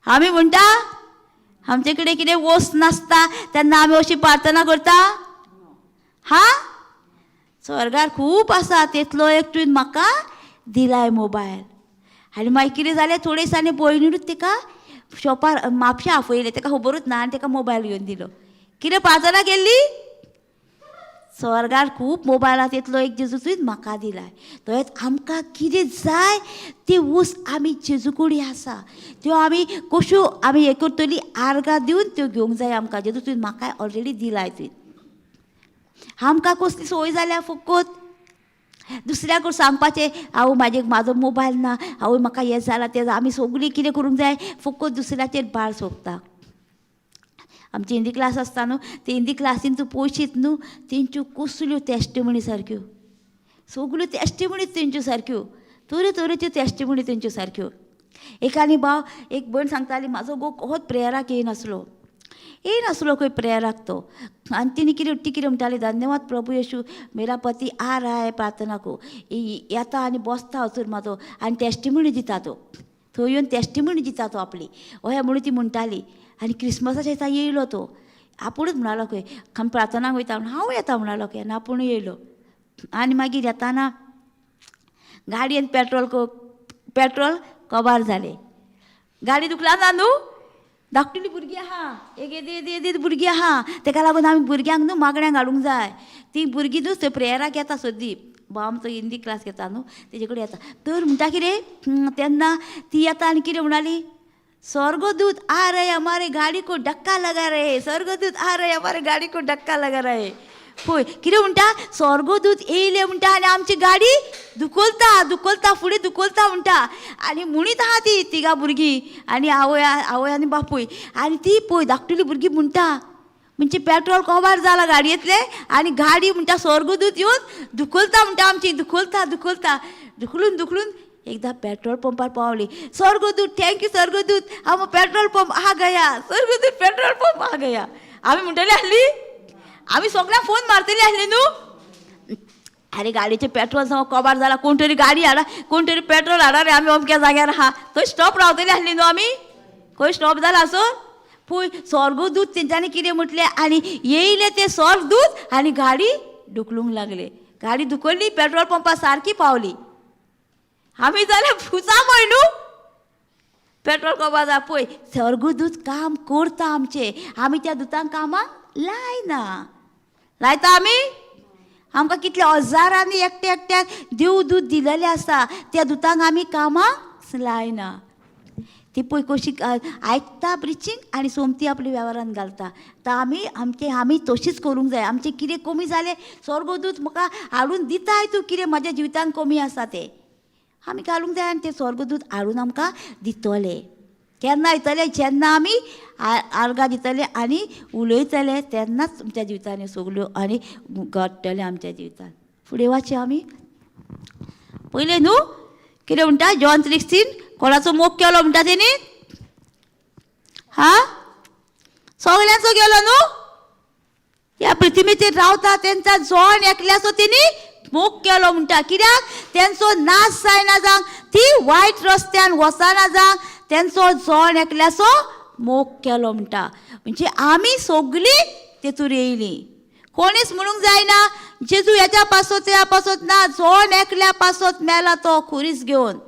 आमी म्हणटा आमचे कडेन कितें वस्त नासता तेन्ना आमी अशी प्रार्थना करता. हा, स्वर्गार खूब आसा, तितलो एक तुवें म्हाका दिलाय मोबायल. आनी मागीर कितें जालें, थोडे दिसांनी भयणीनूच ताका शॉपार म्हापशा आफयलें. ताका खबरूच ना आनी ताका मोबायल घेवन दिलो. कितें प्रार्थना केल्ली, स्वर्गार खूब मोबायल आहा, तितलो एक जेजू तुवें म्हाका दिलाय. तशेंच आमकां कितें जाय ती वस्त आमी जेजू कडेन आसा, त्यो आमी कश्यो आमी हें करतली, आर्गां दिवन त्यो घेवंक जाय आमकां. जेजू तुवें म्हाका ऑलरेडी दिलाय. तुवें आमकां कसली संवय जाल्या फकत दुसऱ्याक सांगपाचें, हांव म्हाजो मोबायल ना, हांव म्हाका हें जालां तें. आमी सगळीं कितें करूंक जाय, फकत दुसऱ्याचेर भार सोंपता. आमची हिंदी क्लास आसता न्हू, ते हिंदी क्लासीन तूं पळयशीत न्हू, तेंच्यो कसल्यो टॅस्टिमनी सारक्यो, सगल्यो टॅस्टिमनी तेंच्यो सारक्यो, तरेतरेच्यो टॅस्टिमनी तेंच्यो सारक्यो. एक आनी एक भयण सांगताली, म्हाजो घोव कसोच प्रेयराक येयनासलो खंय प्रेयराक तो. आनी ती कितें म्हणटाली, धन्यवाद प्रभू येशू, मेरा पती आ रहा है प्रार्थना को, येता आनी बसता हथून म्हाजो आनी टॅस्टिमनी दिता तो, थंय येवन टॅस्टिमनी दिता तो आपली, अशें म्हणून ती म्हणटाली. आनी क्रिस्मसाच्या दिसा येयलो तो, आपुणूच म्हणालो खंय आमी प्रार्थनाक वयता म्हणून, हांव येता म्हणालो खंय, आनी आपूण येयलो. आनी मागीर येताना गाडयेन पेट्रोल कबार जालें. गाडी दुखला ना न्हू, धाकटुली भुरगीं आहा, एक येद भुरगीं आहा, ताका लागून आमी भुरग्यांक न्हू मागण्यांक हाडूंक जाय. ती भुरगीं न्हू थंय प्रेयराक येता सद्दी, भाव आमचो हिंदी क्लास घेता न्हू, तेजे कडेन येता. तर म्हणटा कितें, तेन्ना ती येता आनी कितें म्हणटाली, स्वर्गदूत आ रहे हमारे गाडी को धक्का लगा रहे, स्वर्गदूत आ रहे हमारे गाडी को धक्का लगा रहे. पळय कितें म्हणटा, स्वर्गदूत येयले म्हणटा आनी आमची गाडी दुखोलता फुडें दुखोलता म्हणटा. आनी म्हणीत आहा ती तिगा भुरगीं आनी आवय आनी बापूय. आनी ती पळय धाकटुली भुरगीं म्हणटा, म्हणजे पेट्रोल कबार जाला गाडयेंतलें आनी गाडी म्हणटा स्वर्गदूत येवन दुखोलता म्हणटा आमची, दुखोलता दुखलून एकदां पेट्रोल पंपार पावली. स्वर्गदूत थँक्यू स्वर्गदूत, हम पेट्रोल पंप आ गया, स्वर्गदूत पेट्रोल पंप आ गया. आमी म्हणटली आसली, आमी सगळ्यांक फोन मारतली आसली न्हू, अरे गाडीचे पेट्रोल समज कबार जाला, कोण तरी गाडी हाडा, कोण तरी पेट्रोल हाडा रे, आमी अमक्या जाग्यार आहा. खंय स्टॉप रावतली आसली न्हू आमी, खंय स्टॉप जाला असो पळय. स्वर्गदूत तेंच्यांनी कितें म्हटलें, आनी येयले ते स्वर्गदूत आनी गाडी ढुकलूंक लागले. गाडी धुकल्ली, पेट्रोल पंपा सारकी पावली. आमी जाल्यार फुसा पळय न्हू, पेट्रोल कबार जा पळय. स्वर्गदूत काम करता आमचे, आमी त्या दुतांक कामाक लायना. लायता आमी? आमकां कितले हजारांनी एकट्या एकट्याक देव दूत दिलेले आसा, त्या दुतांक आमी कामाक लायना. ती पळय कशी आयकता प्रिचींग आनी सोमती आपल्या वेव्हारान घालता. तर आमी तशीच करूंक जाय. आमचें कितें कमी जालें, स्वर्गदूत म्हाका हाडून दिताय तूं, कितें म्हज्या जिवितान कमी आसा तें आमी घालूंक जाय, आनी ते स्वर्गदूत हाडून आमकां दितले. केन्ना येतले, जेन्ना आमी आर्गां दितले आनी उलयतले, तेन्नाच तुमच्या जिवितान ह्यो सगल्यो आनी घडटले आमच्या जिवितान. फुडें वाचया आमी. पयलें न्हू कितें म्हणटा, जॉन 3:16 कोणाचो मोग केलो म्हणटा तेणी, सगल्यांचो गेलो न्हू. ह्या पृथ्वीचेर रावता तेंचा जॉन एकल्याचो तेणी मोग केलो म्हणटा. कित्याक तेंचो नाश जायना जावंक, ती वायट रस्त्यान वचना जावंक, तेंचो जॉन एकल्याचो मोग केलो म्हणटा. म्हणजे आमी सगळीं तेतूर येयलीं. कोणीच म्हणूंक जायना जेजू हेच्या पासत ना, जॉन एकल्या पासत मेला तो खुरीस घेवन.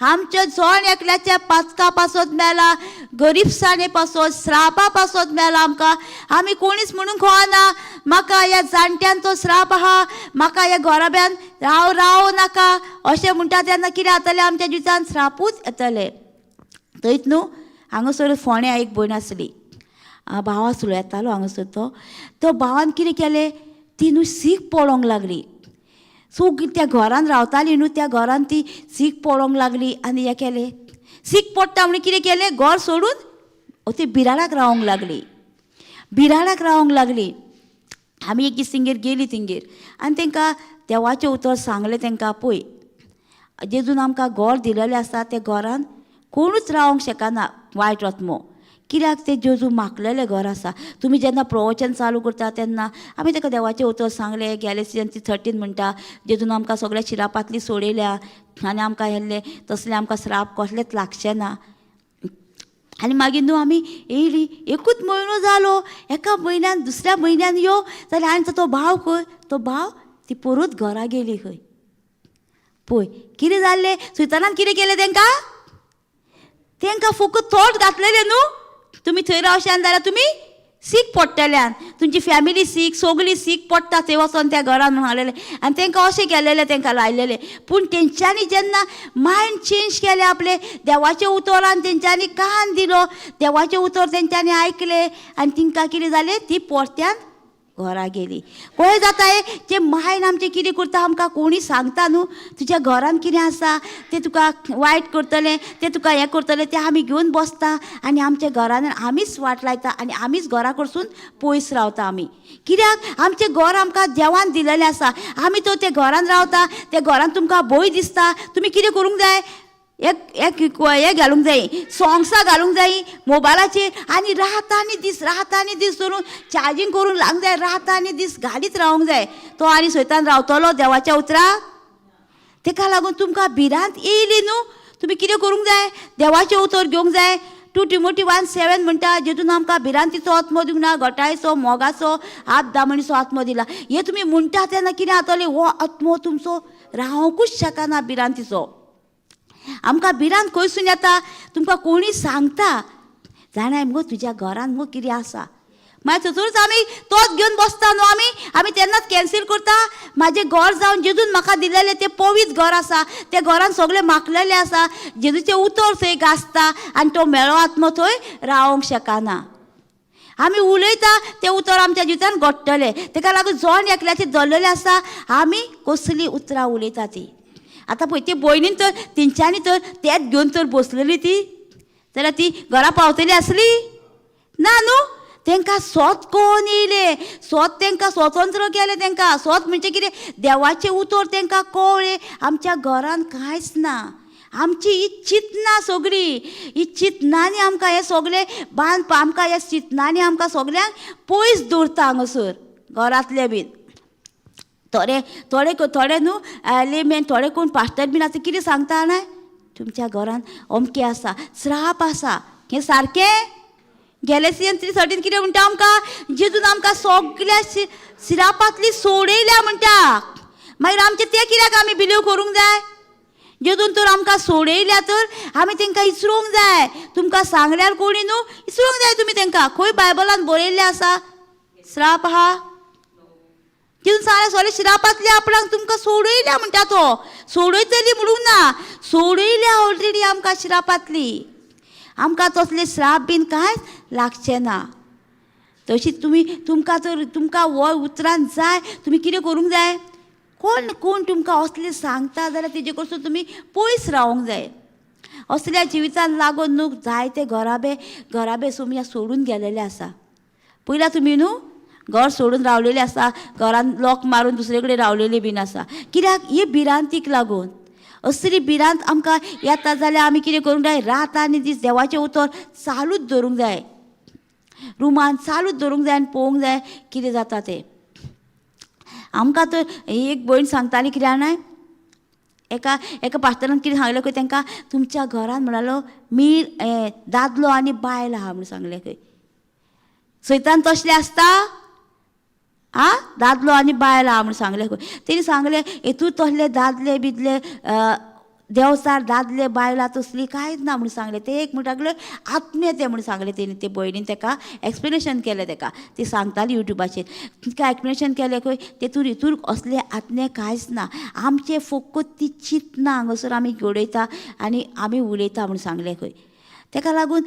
आमच्या जॉन एकल्याच्या पाचका पासत मेला, गरीबसाणे पासत, श्रापा पासत मेला आमकां. आमी कोणीच म्हणूंक कळना म्हाका ह्या जाणट्यांचो श्राप आहा, म्हाका ह्या घोराब्यान राव नाका अशें म्हणटा तेन्ना कितें जातलें, आमच्या जिवितान श्रापूच येतले. थंयच न्हू हांगासर फोण्या एक भयण आसली, भाव आसलो येतालो हांगासर. तो भावान कितें केलें, ती न्हू सीक पडोंक लागली. सगळीं त्या घरान रावताली न्हू, त्या घरान ती सीक पडोंक लागली. आनी हें केलें, सीक पडटा म्हणून कितें केलें, घर सोडून ती बिराडाक रावंक लागली. आमी एक दीस तिंगेर गेली तिंगेर आनी तांकां देवाचें उतर सांगलें. तांकां पळय जेजून आमकां घर दिलेलें आसा, त्या घरान कोणूच रावंक शकना वायट आत्मो. कित्याक तें जेजू मागलेलें घर आसा. तुमी जेन्ना प्रवचन चालू करता तेन्ना आमी ताका देवाचें उतर सांगलें. गॅलेसियन 13 म्हणटा, जेजून आमकां सगळ्या शिरापांतली सोडयल्या आनी आमकां हेल्ले तसले आमकां श्राप कसलेच लागचे ना. आनी मागीर न्हू आमी येयली, एकूच म्हयनो जालो, एका म्हयन्यान दुसऱ्या म्हयन्यान यो जाल्यार आनी तो भाव खंय, तो भाव ती परत घरा गेली खंय. पळय कितें जाल्लें, सुतानान कितें केलें तांकां फकत थोट घातलेले न्हू. तुमी थंय रावशान जाल्यार तुमी सीक पडटल्यान, तुमची फॅमिली सीक, सगळीं सीक पडटा थंय वचोन त्या घरान म्हणलेलें. आनी तांकां अशें केलेलें, तांकां लायलेलें. पूण तेंच्यांनी जेन्ना मायंड चेंज केलें आपलें, देवाचें उतरान तेंच्यांनी कान दिलो, देवाचें उतर तेंच्यांनी आयकलें आनी तांकां कितें जालें, ती परत्यान घरा गेली. कळ्ळें जाता जे मायंड आमचें कितें करता, आमकां कोणी सांगता न्हू तुज्या घरान कितें आसा, तें तुका वायट करतलें, तें तुका हें करतलें, तें आमी घेवन बसता आनी आमच्या घरान आमीच वाट लायता आनी आमीच घरा कडसून पयस रावता. आमी कित्याक आमचें घर आमकां देवान दिलेलें आसा, आमी तो त्या घरान रावता, त्या घरान तुमकां भंय दिसता. तुमी कितें करूंक जाय, एक हें घालूंक जाय, सॉंग्सां घालूंक जाय मोबायलाचेर आनी रात आनी दीस धरून चार्जींग करून लावंक जाय, रात आनी दीस गाडीत रावंक जाय. तो आनी सयतान रावतलो देवाच्या उतराक. ताका लागून तुमकां भिरांत येयली न्हू, तुमी कितें करूंक जाय, देवाचें उतर घेवंक जाय. 2 Timothy 1:7 म्हणटा, जेतून आमकां भिरांतीचो आत्मो दिवंक ना, घटायचो, मोगाचो, हात दामणीचो आत्मो दिला. हे तुमी म्हणटा तेन्ना कितें जातलें, हो आत्मो तुमचो रावंकूच शकना भिरांतीचो. आमकां भिरांत खंयसून येता, तुमकां कोणी सांगता जाणाय मुगो तुज्या घरान मुगो कितें आसा, मागीर थंयसरूच आमी तोच घेवन बसता न्हू. आमी तेन्नाच कॅन्सील करता. म्हाजें घर जावन जेजून म्हाका दिलेलें तें पवित्र घर आसा, त्या घरान सगळें मागलेलें आसा, जेजूचें उतर थंय घासता आनी तो मेळो आत्मो थंय रावंक शकना. आमी उलयता तें उतर आमच्या जिवितान घडटलें. ताका लागून जॉन एकल्याचें धरलेलें आसा, आमी कसलीं उतरां उलयता ती. आतां पळय, ते भयणीन तर तेंच्यांनी तर तेंच घेवन तर बसलेली ती, जाल्यार ती घरा पावतली आसली ना न्हू. तांकां स्वत कोण येयले, स्वत तांकां स्वतंत्र केलें. तांकां स्वत म्हणजे कितें, देवाचें उतर तांकां कळ्ळें. आमच्या घरान कांयच ना, आमची ही चिंतना सगळीं, ही चिंतनांनी आमकां हें सगळें बांद, आमकां ह्या चिंतनांनी आमकां सगळ्यांक पयस दवरता हांगासर घरांतले बीन. थोडे थोडे थोडे न्हू लेमेन थोडे कोण पास्टर बीन आतां कितें सांगता जाणाय तुमच्या घरान अमकें आसा श्राप आसा हें सारकें गॅलेसियन 3:13 कितें म्हणटा आमकां जेजून आमकां सगळ्या श्रापांतली सोडयल्या म्हणटा मागीर आमचें तें कित्याक आमी बिलीव करूंक जाय जेजून तर आमकां सोडयल्या तर आमी तांकां इसरूंक जाय तुमकां सांगल्यार कोणी न्हू इसरूंक जाय तुमी तांकां खंय बायबलान बरयल्लें आसा श्राप आहा जेजून सांगलें सगळे श्रापांतले आपणाक तुमकां सोडयल्या म्हणटा तो सोडयतली म्हणूंक ना सोडयल्या ऑलरेडी आमकां श्रापांतली आमकां तसले श्राप बीन कांयच लागचे ना तशीच तुमकां हो उतरान जाय तुमी कितें करूंक जाय कोण तुमकां असलें सांगता जाल्यार तेजे कडसून तुमी पयस रावंक जाय असल्या जिवितान लागून न्हू जायते घराबे सुमया सोडून गेलेले आसा पयला तुमी न्हू घर सोडून रावलेले आसा घरान लॉक मारून दुसरे कडेन रावलेले बीन आसा कित्याक ही भिरांतीक लागून असली भिरांत आमकां येता जाल्यार आमी कितें करूंक जाय रात आनी दीस देवाचें उतर चालूच दवरूंक जाय रुमान चालूच दवरूंक जाय आनी पळोवंक जाय कितें जाता तें आमकां तर एक भयण सांगताली कितें जाणाय एका पास्टरान कितें सांगलें खंय तांकां तुमच्या घरान म्हणलो दादलो आनी बायल आहा म्हूण सांगलें खंय सैतान तसलें आसता दादलो आनी बायल आहा म्हूण सांगलें खंय तेणी सांगलें हेतून तसले दादले बिदले देवसार दादले बायलां तसली कांयच ना म्हूण सांगलें ते एक म्हणटाकले आत्मे ते म्हूण सांगलें तेणी ते भयणीन ताका एक्सप्लेनेशन केलें ताका ती सांगताली युट्यूबाचेर तिका एक्सप्लेनेशन केलें खंय तेतून हितूर असले आत्मे कांयच ना आमचें फकत ती चिंतना हांगासर आमी घडयता आनी आमी उलयता म्हूण सांगलें खंय ताका लागून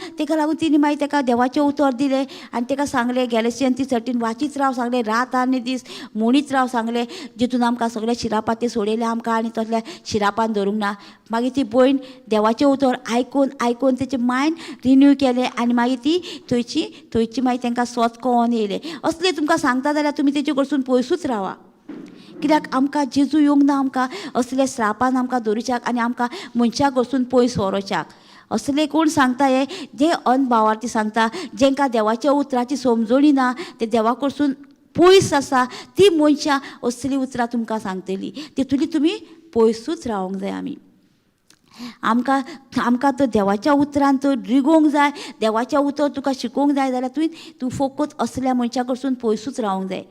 तिणी मागीर ताका देवाचें उतर दिलें आनी ताका सांगलें गॅलेसियन 3:13 वाचीत राव सांगलें रात आनी दीस म्हणीत राव सांगलें जितून आमकां सगळे शिरापात ते सोडयले आमकां आनी तसल्या शिरापान धरूंक ना मागीर ती भयण देवाचें उतर आयकून तेचें मायंड रिन्यू केलें आनी मागीर ती थंयची मागीर तांकां स्वत कळोन येयलें असलें तुमकां सांगता जाल्यार तुमी तेचे कडसून पयसूच रावा कित्याक आमकां जेजू येवंक ना आमकां असले श्रापान आमकां दवरच्याक आनी आमकां मनशा कडसून पयस व्हरोवच्याक असले कोण सांगता हे जे अनभावार्थी सांगता जेंकां देवाच्या उतराची समजणी ना ते देवा कडसून पयस आसा ती मनशां असली उतरां तुमकां सांगतली तितूंतली तुमी पयसूच रावंक जाय आमी आमकां तर देवाच्या उतरान तर रिगोवंक जाय देवाच्या उतर तुका शिकोवंक जाय जाल्यार तूं फकत असल्या मनशा कडसून पयसूच रावंक जाय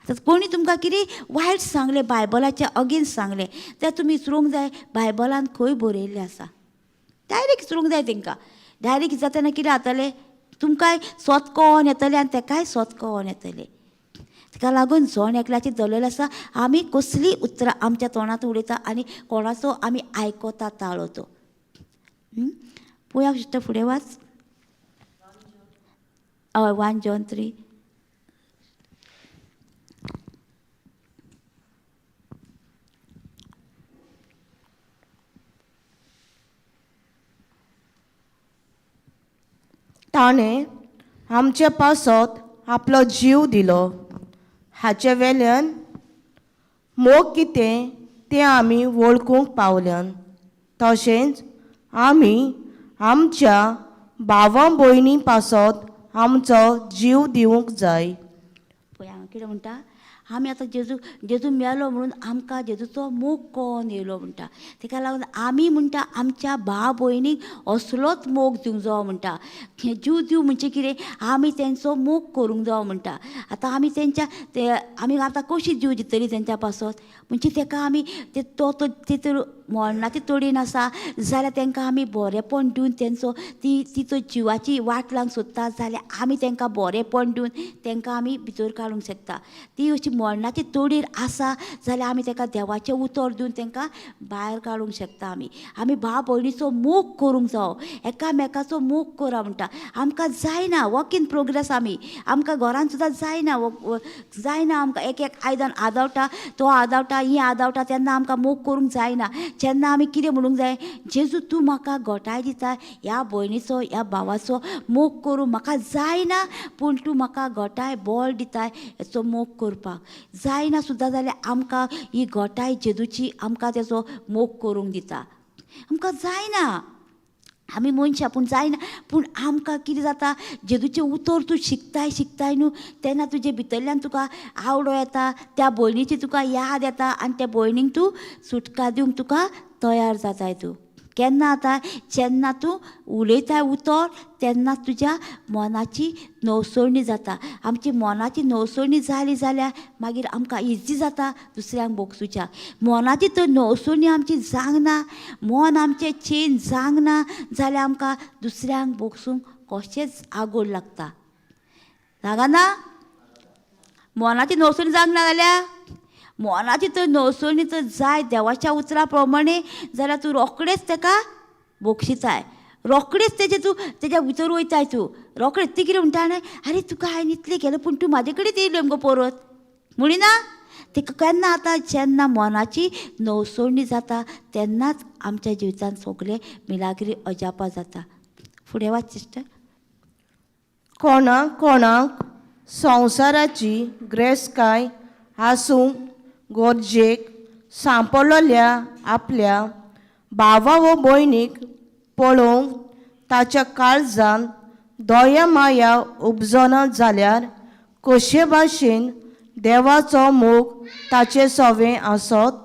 आतां कोणी तुमकां कितें वायट सांगलें बायबलाच्या अगेन्स्ट सांगलें जाल्यार तुमी विचारूंक जाय बायबलान खंय बरयल्लें आसा डायरेक्ट विचारूंक जाय तांकां डायरेक्ट जातना कितें जातलें तुमकांय स्वत कळोन येतलें आनी ताकाय स्वत कळोन येतलें ताका लागून जण एकल्याची दलेल आसा आमी कसलीय उतरां आमच्या तोंडांत उडयता आनी कोणाचो आमी आयकता ताळो तो पळोवया सिस्टर फुडें वाच हय 1 John 3 ताणें आमचे पासत आपलो जीव दिलो हाचे वेल्यान मोग कितें तें आमी वळखूंक पावल्यान तशेंच आमी आमच्या भावां भयणी पासत आमचो जीव दिवंक जाय पळय हांगा कितें म्हणटा आमी आतां जेजू मेलो म्हणून आमकां जेजूचो मोग कळोन येयलो म्हणटा ताका लागून आमी म्हणटा आमच्या भाव भयणीक असलोच मोग दिवंक जायो म्हणटा जीव दिवं म्हणजे कितें आमी तेंचो मोग करूंक जायो म्हणटा आतां आमी आमी आतां कशी जीव दितली तेंच्या पासत म्हणजे ताका आमी तर मरणाची तोडीन आसा जाल्यार तांकां आमी बरेंपण दिवन तिचो जिवाची वाट लावंक सोदता जाल्यार आमी तांकां बरेंपण दिवन तांकां आमी भितर काडूंक शकता ती अशी मरणाची तोडीर आसा जाल्यार आमी ताका देवाचें उतर दिवन तांकां भायर काडूंक शकता आमी भाव भयणीचो मोग करूंक जायो एकामेकाचो मोग करा म्हणटा आमकां जायना वर्क इन प्रोग्रेस आमकां घरान सुद्दां जायना आमकां एक आयदन आदावता तो आदावता ही आदावता तेन्ना आमकां मोग करूंक जायना जेन्ना आमी कितें म्हणूंक जाय जेजू तूं म्हाका घोटाय दिता ह्या भयणीचो ह्या भावाचो मोग करूं म्हाका जायना पूण तूं म्हाका घोटाय बळ दिताय हेचो मोग करपाक जायना सुद्दां जाल्यार आमकां ही घोटाय जेजूची आमकां तेचो मोग करूंक दिता आमकां जायना आमी मनशां पूण जायना. पूण आमकां कितें जाता, जेजूचें उतर तूं शिकताय न्हू, तेन्ना तुजे भितरल्यान तुका आवडो येता, त्या भयणीची तुका याद येता आनी त्या भयणीक तूं सुटका दिवंक तुका तयार जाताय तूं. केन्ना जाता, जेन्ना तूं उलयताय उतर तेन्ना तुज्या मनाची नवसळणी जाता. आमची मनाची नवसळणी जाली जाल्यार मागीर आमकां इजी जाता दुसऱ्यांक बोगसूच्या. मनाची तर नवसळणी आमची जावंक ना, मन आमचें चेंज जावंक ना जाल्यार आमकां दुसऱ्यांक बोगसूंक कशेंच आगोड लागता. जागना मनाची नवसळणी जावंक ना जाल्यार मनाची तर नवसळणी तर जाय देवाच्या उतरा प्रमाणे जाल्यार तूं रोखडेंच ताका बोगशिताय, रोखडेंच तेज्या भितर वयताय तूं. रोखडेंच ती कितें म्हणटा न्हय, आरे तुका हांवें इतलें केलें पूण तूं म्हाजे कडेन येयलें मुगो परत म्हणिना. ताका केन्ना जाता, जेन्ना मनाची नवसळणी जाता तेन्नाच आमच्या जिवितांत सगळें मिलाग्री अजापा जाता. फुडें वाच सिस्टर. कोणाक संवसाराची ग्रेसकाय आसूंक गरजेक सांपळल्या आपल्या भावा व भयणीक पळोवंक ताच्या काळजान दया माया उपजना जाल्यार कशे भाशेन देवाचो मोग ताचे सवें आसत.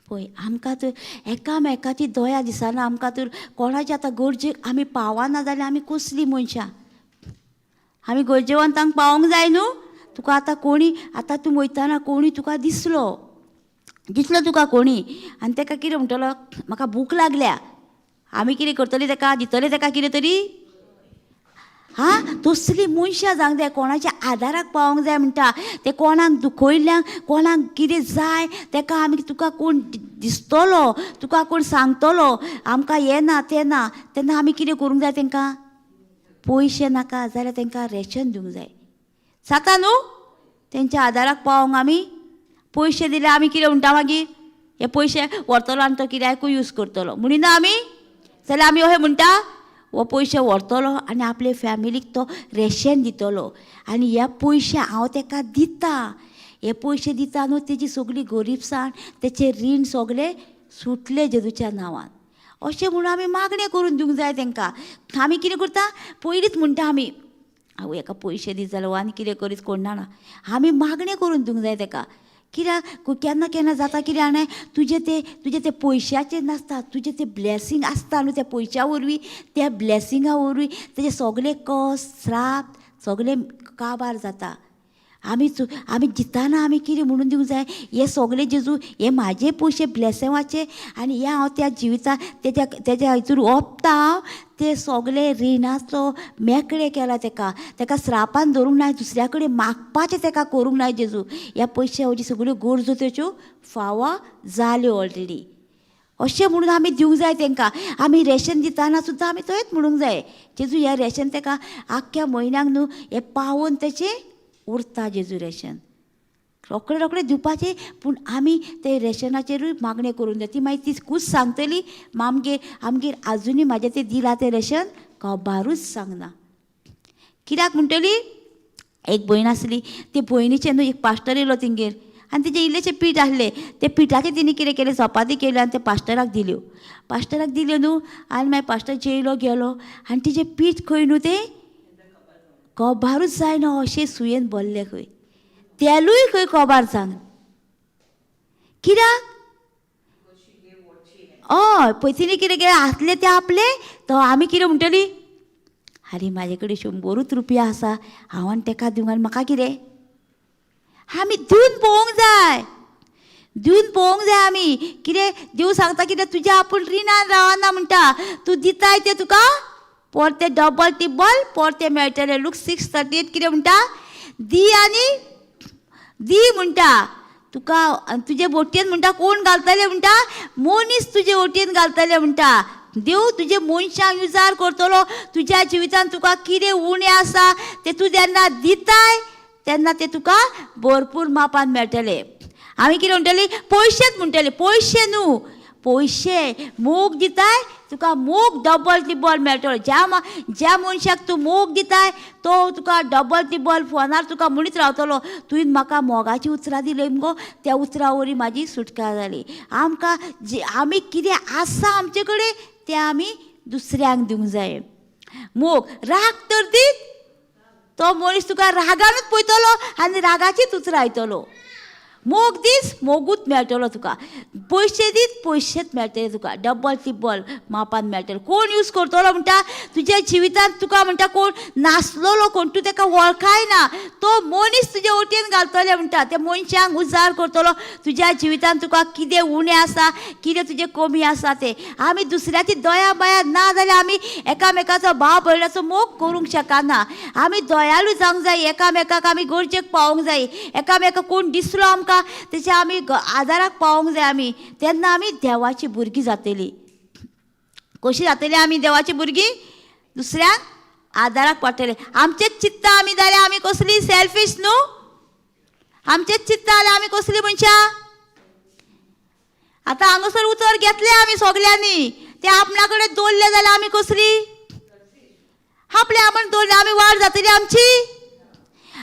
पळय आमकां तर एकामेकाची दया दिसना. आमकां तर कोणाची आतां गरजेक आमी पावना जाल्यार आमी कसलीं मनशां. आमी गरजेवंतांक पावोंक जाय न्हू. तुका आतां कोणी आतां तूं वयताना कोणी तुका दिसलो तुका कोणी आनी ताका कितें म्हणटलो, म्हाका भूक लागल्या, आमी कितें करतलीं ताका दितलीं ताका कितें तरी. तसलीं मनशां जावंक जाय, कोणाच्या आदाराक पावोंक जाय म्हणटा. ते कोणाक दुखयल्ल्यांक कोणाक कितें जाय ताका आमी तुका कोण दिसतलो, तुका कोण सांगतलो आमकां हें ना तें ना, तेन्ना आमी कितें करूंक जाय तांकां. पयशे नाका जाल्यार तांकां रेशन दिवंक जाय. जाता न्हू. तेंच्या आदाराक पावोंक आमी पयशे दिले आमी कितें म्हणटा मागीर, हे पयशे व्हरतलो आनी तो कित्याकूय यूज करतलो म्हणिना आमी. जाल्यार आमी अशें म्हणटा, हो पयशे व्हरतलो आनी आपले फॅमिलीक तो रेशन दितलो आनी हे पयशे हांव ताका दिता. हे पयशे दिता न्हू, तेजी सगळी गरीबसाण तेचे रीण सगळे सुटले जेजूच्या नांवान. अशें म्हणून आमी मागणें करून दिवंक जाय तांकां. आमी कितें करता, पयलींच म्हणटा आमी आवय हेका पयशे दी जाल्यार आनी कितें करीत कोण ना. आमी मागणें करून दिवंक जाय ताका. कित्याक केन्ना केन्ना जाता कितें जाणा, तुजे ते पयशाचेर नासता, तुजें तें ब्लेसींग आसता न्हू त्या पयशा वरवीं, त्या ब्लेसिंगा वरवीं तेजे सगळे कस श्राप सगळे काबार जाता. आमी दिताना आमी कितें म्हणून दिवंक जाय, हे सगळे जेजू हे म्हाजे पयशे ब्लेसेवाचे आनी हे हांव त्या जिवितांत तेज्या हितूर ओंपता हांव ते सगळे रिणाचो मेकळे केला ताका श्रापान धरूंक ना, दुसऱ्या कडेन मागपाचें ताका करूंक ना. जेजू ह्या पयशांची सगळ्यो गरजो तेच्यो फावो जाल्यो ऑलरेडी. अशें म्हणून आमी दिवंक जाय तांकां. आमी रेशन दिताना सुद्दां आमी थंयच म्हणूंक जाय, जेजू हें रेशन ताका आख्ख्या म्हयन्याक न्हू हें पावोवन तेचें उरता जेजू रेशन. रोखडें दिवपाचें, पूण आमी ते रेशनाचेरूय मागणें करून जाय. ती मागीर ती खूच सांगतली आमगेर आजुनी म्हाजें तें दिलां तें रेशन कबारूच सांगना. कित्याक म्हणटली, एक भयण आसली, ते भयणीचें न्हू एक पास्टर येयलो तिंगेर आनी तेजें इल्लेशें पीठ आसलें. ते पिठाचें तिणी कितें केलें, चपाती केल्यो आनी ते पास्टराक दिल्यो न्हू. आनी मागीर पास्टर जेयलो गेलो आनी तिजें पीठ खंय न्हू तें कबारूच जायना, अशें सुयेन भरलें खंय, तेलूय खंय कबार जावना. कित्याक हय पळय तिणी कितें केलें, आसलें तें आपलें. तो आमी कितें म्हणटलीं, आरे म्हाजे कडेन 100 रुपया आसा, हांव आनी ताका दिवंक आनी म्हाका कितें. आमी दिवन पळोवंक जाय आमी कितें देव सांगता. कितें तुज्या आपूण रिणान रावना म्हणटा, तूं दिताय तें तुका परते डबल टिबल परते मेळटलें. लूक 6:38 कितें म्हणटा, दी आनी दी म्हणटा. तुका तुजे बोटयेन म्हणटा कोण घालतले म्हणटा, मनीस तुजे बोटयेन घालतले म्हणटा. देव तुजे मनशांक युजार करतलो. तुज्या जिवितांत तुका कितें उणें आसा तें तूं जेन्ना दिताय तेन्ना तें तुका भरपूर मापान मेळटलें. आमी कितें म्हणटलीं, पयशेच म्हणटलीं, पयशे न्हू, पयशे मोग दिताय तुका मोग डबल टिबल मेळटलो. ज्या मनशाक तूं मोग दिताय तो तुका डबल टिबल फोनार तुका म्हणीत रावतलो, तुवें म्हाका मोगाची उतरां दिली मुगो, त्या उतरां वरवीं म्हाजी सुटका जाली. आमी कितें आसा आमचे कडेन तें आमी दुसऱ्यांक दिवंक जाय. मोग राग तर दीत, तो मनीस तुका रागानूच पळयतलो आनी रागाचीच उतरां आयतलो. मोग दीस मोगूच मेळटलो तुका. पयशे दीत पयशेच मेळटले तुका. डबल टिबल मापान मेळटले. कोण यूज करतलो म्हणटा तुज्या जिवितांत तुका म्हणटा कोण नासलोलो कोण तूं ताका वळखाय ना तो मनीस तुज्या वटेन घालतले म्हणटा. त्या मनशांक उजार करतलो तुज्या जिवितांत तुका कितें उणें आसा कितें तुजें कमी आसा तें. आमी दुसऱ्याची दया बया ना जाल्यार आमी एकामेकाचो भाव भयणाचो मोग करूंक शकना. आमी दयाळू जावंक जाय. एकामेकाक आमी गरजेक पावोंक जाय. एकामेकाक कोण दिसलो आमकां तेचे आमी आदाराक पावोंक जाय. आमी तेन्ना आमी देवाची भुरगीं जातलीं. कशीं जातलीं आमी देवाची भुरगीं? दुसऱ्यांक आदाराक पडटले. आमचेच चित्त आमी जाल्यार आमी कसलीं सेल्फीश न्हू. आमचेच चित्त जाल्यार आमी कसलीं मनशां. आतां हांगासर उतर घेतले आमी सगल्यांनी ते आपणा कडेन दवरले जाल्यार आमी कसलीं आपल्या आपण दवरले आमी वाड जातली आमची.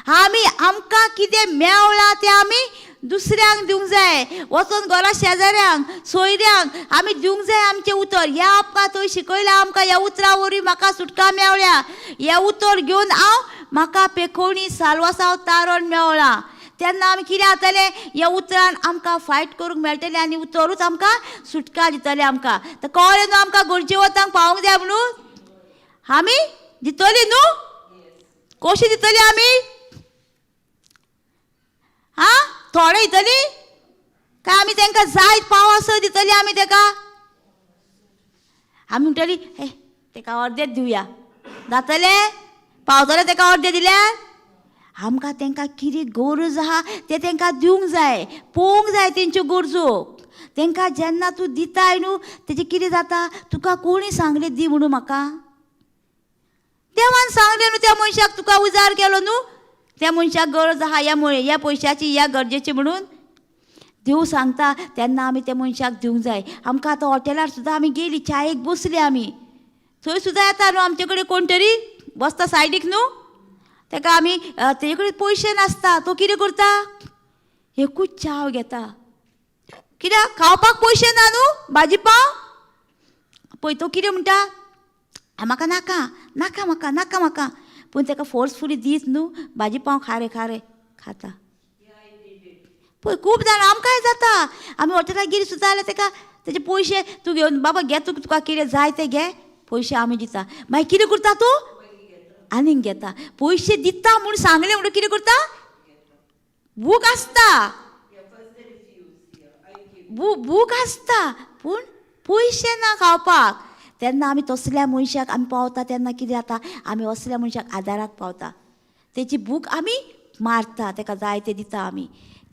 आमी आमकां कितें मेवलां तें आमी दुसऱ्यांक दिवंक जाय. वचून घरा शेजाऱ्यांक सोयऱ्यांक आमी दिवंक जाय आमचें उतर. ह्या आमकां थंय शिकयलां आमकां ह्या उतरा वरवीं म्हाका सुटका मेवल्या. हें उतर घेवन हांव म्हाका पेखोवणी सालवासांव तारण मेवलां. तेन्ना आमी कितें जातलें ह्या उतरान आमकां फायट करूंक मेळटलें आनी उतरूच आमकां सुटका दितलें. आमकां तर कळ्ळें न्हू आमकां गरजे वतांक पावोंक जाय म्हणून. आमी दितलीं न्हू. कशीं दितलीं आमी? हां थोडे दितलीं काय आमी तांकां जाय पाव आसत दितलीं आमी ताका. आमी म्हणटलीं हे ताका अर्देच दिवया जातलें. पावतलें ताका अर्दें दिल्यार. आमकां तांकां कितें गरज आहा तें तांकां दिवंक जाय. पळोवंक जाय तेंच्यो गरजो. तांकां जेन्ना तूं दिताय न्हू तेजें कितें जाता तुका कोणी सांगलें दी म्हणून म्हाका. देवान सांगलें न्हू त्या मनशाक तुका उजार केलो न्हू. त्या मनशाक गरज आहा ह्या पयशाची ह्या गरजेची म्हणून देव सांगता तेन्ना आमी त्या मनशाक दिवंक जाय. आमकां आतां हॉटेलार सुद्दां आमी गेलीं चायेक बसलीं आमी थंय सुद्दां येता न्हू आमचे कडेन कोण तरी बसता सायडीक न्हू. ताका आमी तेजे कडेन पयशे नासता तो कितें करता एकूच चाव घेता. कित्याक खावपाक पयशे ना न्हू भाजी पाव. पळय तो कितें म्हणटा म्हाका नाका नाका म्हाका नाका म्हाका पूण ताका फोर्सफुली दीत न्हू भाजी पाव खा रे खाता. पळय खूब जाणां आमकांय जाता. आमी हॉटेलाक गेलीं सुद्दां जाल्यार ताका तेजे पयशे तूं घेवन बाबा घे तुका कितें जाय तें घे पयशे आमी दिता. मागीर कितें करता तूं आनीक घेता. पयशे दिता म्हूण सांगलें म्हणून कितें करता भूक आसता. भूक आसता पूण पयशे ना खावपाक. तेन्ना आमी तसल्या मनशाक आमी पावता तेन्ना कितें जाता आमी असल्या मनशाक आदाराक पावता. तेची भूक आमी मारता ताका जाय तें दिता आमी.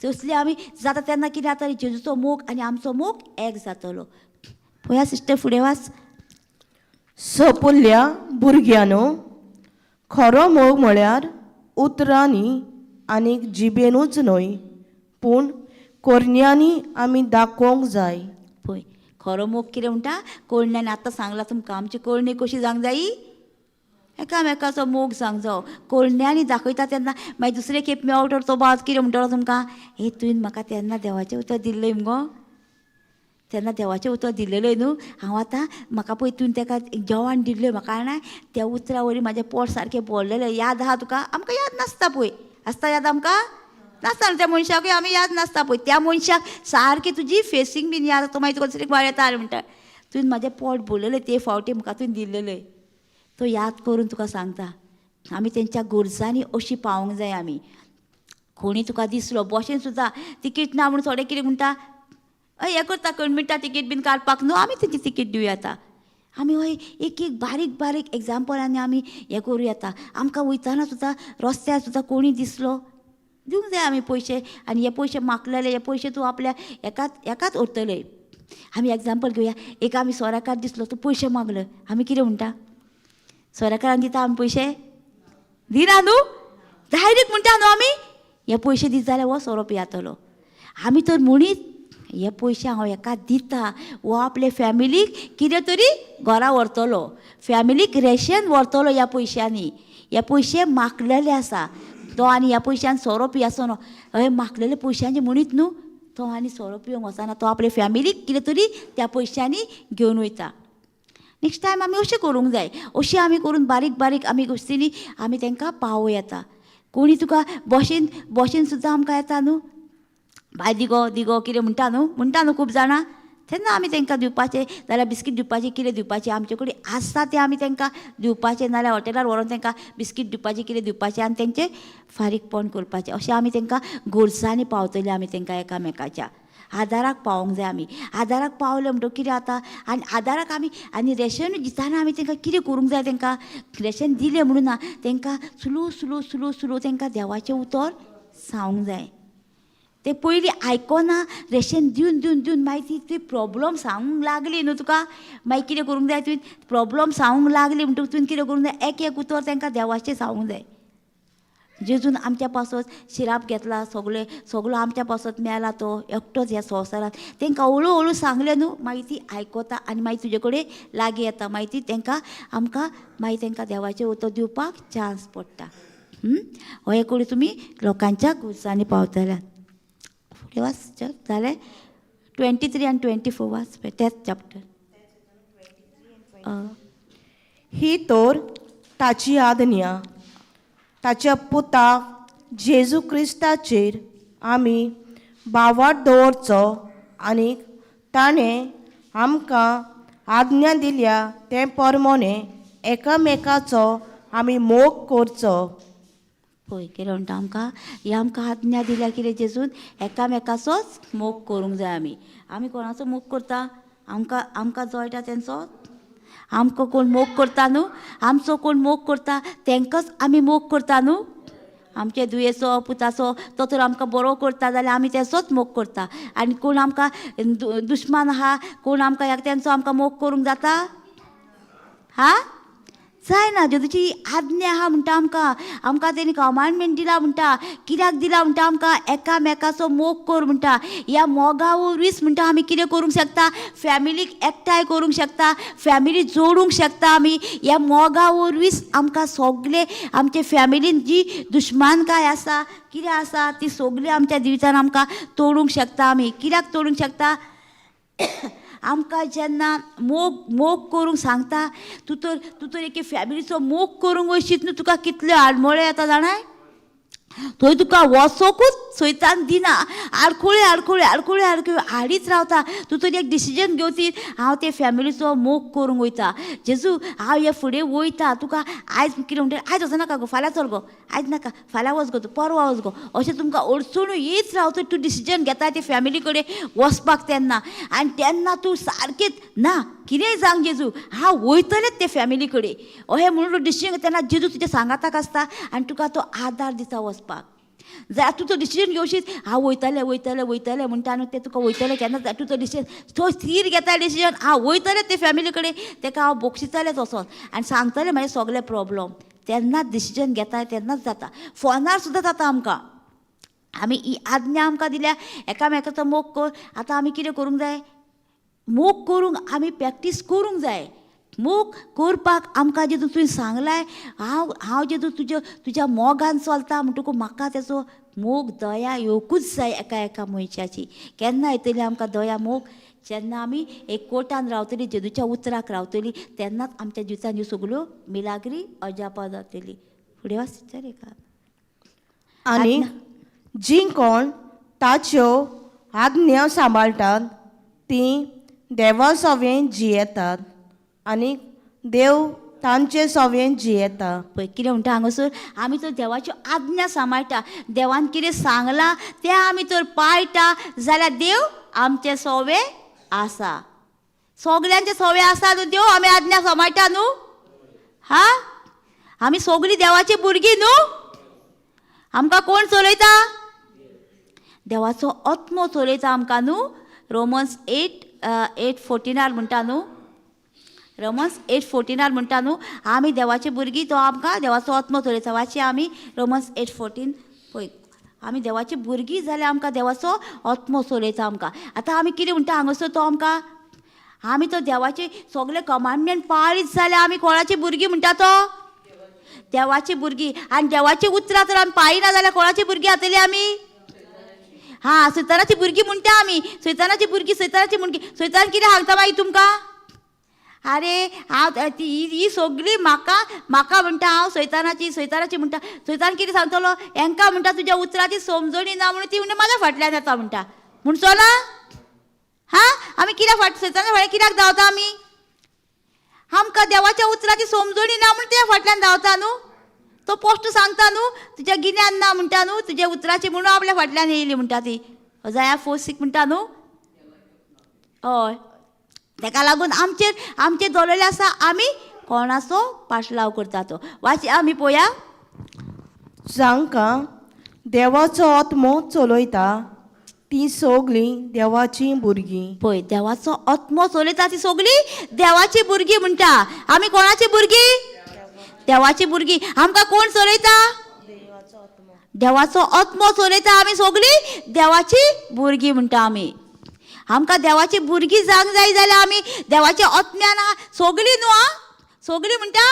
तसली आमी जाता तेन्ना कितें जाता जेजूचो मोग आनी आमचो मोग एक जातलो. पळया सिस्टर फुडें वाच. सोपुल्ल्या भुरग्यानो खरो मोग म्हळ्यार उतरांनी आनीक जिबेनूच न्हय पूण कोरण्यांनी आमी दाखोवंक जाय. पळय खरो मोग कितें म्हणटा कोळण्यान आतां सांगलां तुमकां आमची कोळणी कशी जावंक जायी एकामेकाचो मोग जावंक जावो. कोळण्यांनी दाखयता तेन्ना मागीर दुसरे खेप मेवटर तो बाब कितें म्हणटलो तुमकां हे तुवें म्हाका तेन्ना देवाचें उतर दिल्लें मुगो तेन्ना देवाचें उतर दिल्लेलें न्हू हांव आतां म्हाका पळय तुवें ताका जेवण दिल्लें म्हाका जाणा त्या उतरा वरी म्हाजें पोट सारकें भरलेलें याद आहा तुका. आमकां याद नासता पळय आसता याद आमकां नासता त्या मनशाकूय आमी याद नासता पळय. त्या मनशाक सारकी तुजी फेसींग बीन याद तो मागीर तुका दुसरी वाड येता म्हणटा तुवें म्हाजें पोट भरलेलें ते फावटी म्हाका तुवें दिल्लेलें तो याद करून तुका सांगता. आमी तेंच्या गरजांनी अशीं पावोंक जाय. आमी कोणी तुका दिसलो बशीन सुद्दां तिकीट ना म्हणून थोडे कितें म्हणटा हय हें करता कणमिटा तिकीट बीन काडपाक न्हू आमी तेंची तिकीट दिवया येता. आमी हय एक बारीक बारीक एग्जाम्पलांनी आमी हें करूं येता. आमकां वयताना सुद्दां रस्त्यार सुद्दां कोणी दिसलो दिवंक जाय आमी पयशे आनी हे पयशे मागलेले हे पयशे तूं आपल्या एकाच उरतले. आमी एग्जाम्पल घेवया. एक आमी सोराकार दिसलो तूं पयशे मागले आमी कितें म्हणटा सोराकारान दिता आमी पयशे दिना न्हू डायरेक्ट म्हणटा न्हू आमी हे पयशे दीत जाल्यार हो 100 रुपया येतलो. आमी तर म्हणीत हे पयशे हांव हेका दिता वो आपले फॅमिलीक कितें तरी घरा व्हरतलो फॅमिलीक रेशन व्हरतलो ह्या पयशांनी. हे पयशे मागलेले आसा तो आनी ह्या पयशान 100 रुपया आसना हय मागलेले पयशांचे म्हणीत न्हू तो आनी 100 रुपया वचना तो आपले फॅमिलीक कितें तरी त्या पयशांनी घेवन वयता. नेक्स्ट टायम आमी अशें करूंक जाय. अशें आमी करून बारीक बारीक आमी गोश्टींनी आमी तांकां पावों येता. कोणी तुका बशीन सुद्दां आमकां येता न्हू, बाय दिगो दिगो कितें म्हणटा न्हू खूब जाणां. तेन्ना आमी तांकां दिवपाचें जाल्यार बिस्कीट दिवपाचें, कितें दिवपाचें आमचे कडेन आसता तें आमी तांकां दिवपाचें, नाल्यार हॉटेलार व्हरोन तांकां बिस्कीट दिवपाचें, कितें दिवपाचें आनी तेंचें फारीकपण करपाचें. अशें आमी तांकां गोरसांनी पावतलीं आमी तांकां एकामेकाच्या आदाराक पावोंक जाय आमी. आदाराक पावले म्हणटकीर कितें जाता, आनी आदाराक आनी रेशन दिताना आमी तांकां कितें करूंक जाय, तांकां रेशन दिलें म्हणून ना, तांकां स्लो तांकां देवाचें उतर सांगूंक जाय. ते पयलीं आयकोना रेशन दिवन मागीर ती प्रॉब्लम सांगूंक लागली न्हू तुका, मागीर कितें करूंक जाय, तुवें प्रॉब्लम सांगूंक लागली म्हणटकीर तुवें कितें करूंक जाय, एक उतर तांकां देवाचें सांगूंक जाय. जेजून आमच्या पासत शिराप घेतला, सगळो आमच्या पासत मेला तो एकटोच ह्या संवसारांत. तांकां हळू सांगलें न्हू, मागीर ती आयकता आनी मागीर तुजे कडेन लागीं येता. मागीर ती आमकां मागीर तांकां देवाचें उतर दिवपाक चान्स पडटा. हे करून तुमी लोकांच्या गोरसांनी पावतल्यात. फुडें वाच जालें. 23 आनी 24 वाच तेच चॅप्टर. ही तर ताची आज्ञा, ताच्या पुताक जेजू क्रिस्ताचेर आमी बावाट दवरचो आनी ताणें आमकां आज्ञा दिल्या ते प्रमाणे एकामेकाचो आमी मोग करचो. पळय कितें म्हणटा आमकां, ही आमकां आज्ञा दिल्या कितें जेजून, एकामेकाचोच मोग करूंक जाय आमी. आमी कोणाचो मोग करता, आमकां जळटा तेंचो. आमकां कोण मोग करता न्हू, आमचो कोण मोग करता तांकांच आमी मोग करता न्हू. आमचे दुयेचो पुताचो तो तर आमकां बरो करता जाल्यार आमी तेचोच मोग करता. आनी कोण आमकां दुश्मन आहा, कोण आमकां तेंचो आमकां मोग करूंक जाता? जायना. जेजूची आज्ञा आहा म्हणटा आमकां तेणी कमांडमेंट दिला म्हणटा. कित्याक दिला म्हणटा आमकां, एकामेकाचो मोग कर म्हणटा. ह्या मोगा वरवींच म्हणटा आमी कितें करूंक शकता, फॅमिलीक एकठांय करूंक शकता, फॅमिली जोडूंक शकता आमी. ह्या मोगा वरवींच आमकां सगळे आमचे फॅमिलीन जी दुश्मनकाय आसा, कितें आसा, ती सगळी आमच्या जिवितान आमकां तोडूंक शकता आमी. कित्याक तोडूंक शकता, आमकां जेन्ना मोग करूंक सांगता, तूं तर एके फॅमिलीचो मोग करूंक वयशीत न्हू, तुका कितल्यो आडमोळे येता जाणाय. थंय तुका वचोकूच सैतान दिना. आडखोळी हाडीत रावता. तूं तर एक डिसिजन घेवती, हांव ते फॅमिलीचो मोग करूंक वयता. जेजू हांव हे फुडें वयता, तुका आयज कितें म्हणटा, आयज वचनाका गो, फाल्यां चल गो, आयज नाका फाल्यां वच गो, तूं परवां वच गो, अशें तुमकां अडचणू येयच रावता. तूं डिसिजन घेता ते फॅमिली कडेन वचपाक तेन्ना, आनी तेन्ना तूं सारकेंच ना कितेंय जावं जेजू हांव वयतलेंच ते फॅमिली कडेन अशें म्हणून तूं डिसिजन तेन्ना जेजू तुज्या सांगाताक आसता आनी तुका तो आदार दिता वचपाक. जाल्यार तूं तो डिसिजन घेवशीत, हांव वयतलें म्हणटा न्हू, तें तुका वयतलें केन्ना तूं तो डिसिजन तो स्थिर घेता डिसिजन, हांव वयतलें ते फॅमिली कडेन, ताका हांव बक्षितलेंच वचोन आनी सांगतलें म्हाजे सगळे प्रॉब्लम. तेन्नाच डिसिजन घेता, तेन्नाच जाता. फोनार सुद्दां जाता आमकां. आमी ही आज्ञा आमकां दिल्या, एकामेकाचो मोग कर. आतां आमी कितें करूंक जाय, मोग करूंक आमी प्रॅक्टीस करूंक जाय. मोग करपाक आमकां जेदू तुवें सांगलाय, हांव जेदू तुज्या मोगान चलता म्हणटकूच म्हाका तेचो मोग दया येवकूच जाय एका मनशाची. केन्ना येतली आमकां दया मोग, जेन्ना आमी एकवटान रावतली, जेदूच्या उतराक रावतली, तेन्नाच आमच्या जिवितान ह्यो सगळ्यो मिलाग्री अजापां जातली. फुडें वाच का. आनी जी कोण ताच्यो आज्ञा सांबाळटात तीं देवा सवें जियेतात आनी देव तांचे सवें जियेता. पळय कितें म्हणटा हांगासर, आमी तर देवाच्यो आज्ञा सांबाळटा, देवान कितें सांगलां तें आमी तर पाळटा जाल्यार देव आमचे सवें आसा. सगल्यांचे सवें आसा न्हू देव, आमी आज्ञा सांबाळटा न्हू. आमी सगळीं देवाची भुरगीं न्हू. आमकां कोण चलयता, देवाचो आत्मो चलयता आमकां न्हू. रोमन्स 8:14 म्हणटा न्हू, रोमन्स 8:14 म्हणटा न्हू, आमी देवाची भुरगीं, तो आमकां देवाचो आत्मो चलयता. वाची आमी रोमन्स 8:14. पळय आमी देवाची भुरगीं जाल्यार आमकां देवाचो आत्मो चलयता आमकां. आतां आमी कितें म्हणटा हांगासर, तो आमकां आमी तो देवाचे सगळे कमांडमेंट पाळीत जाल्यार आमी कोणाची भुरगीं म्हणटा, तो देवाची भुरगीं. आनी देवाची उतरां तर आमी पाळिना जाल्यार कोणाची भुरगीं जातली आमी. सैतानाची भुरगीं म्हणटा आमी. सैतानाची भुरगीं. सैतान कितें सांगता मागीर तुमकां, अरे हांव ही सगळी म्हाका म्हणटा हांव सैतानाची म्हणटा. सैतान कितें सांगतलो हांकां म्हणटा तुज्या उतराची समजणी ना म्हणून ती म्हणटा म्हाज्या फाटल्यान येता म्हणटा. म्हणचो ना हां आमी कित्याक सैताना फुडें कित्याक धांवता आमी. आमकां देवाच्या उतराची समजणी ना म्हणून त्या फाटल्यान धांवता न्हू. तो पोस्ट सांगता न्हू तुज्या गिन्यान ना म्हणटा न्हू तुज्या उतराची म्हणून आपल्या फाटल्यान येयली म्हणटा ती. जाया 4:6 म्हणटा न्हू. हय ताका लागून आमचेर दवरलेले आसा आमी कोणाचो पाशलाव करता तो. वाची आमी पळोवया. जांकां देवाचो आत्मो चलयता ती सगळीं देवाची भुरगीं. पळय देवाचो आत्मो चलयता ती सगळीं देवाची भुरगीं म्हणटा. आमी कोणाची भुरगीं. देवाची भुरगीं. आमकां कोण चलयता. देवाचो आत्मो चलयता. आमी सगळीं देवाची भुरगीं म्हणटा आमी. आमकां देवाची भुरगीं जावंक जाय जाल्यार आमी देवाच्या आत्म्यान सगळीं न्हू आं सगळीं म्हणटा.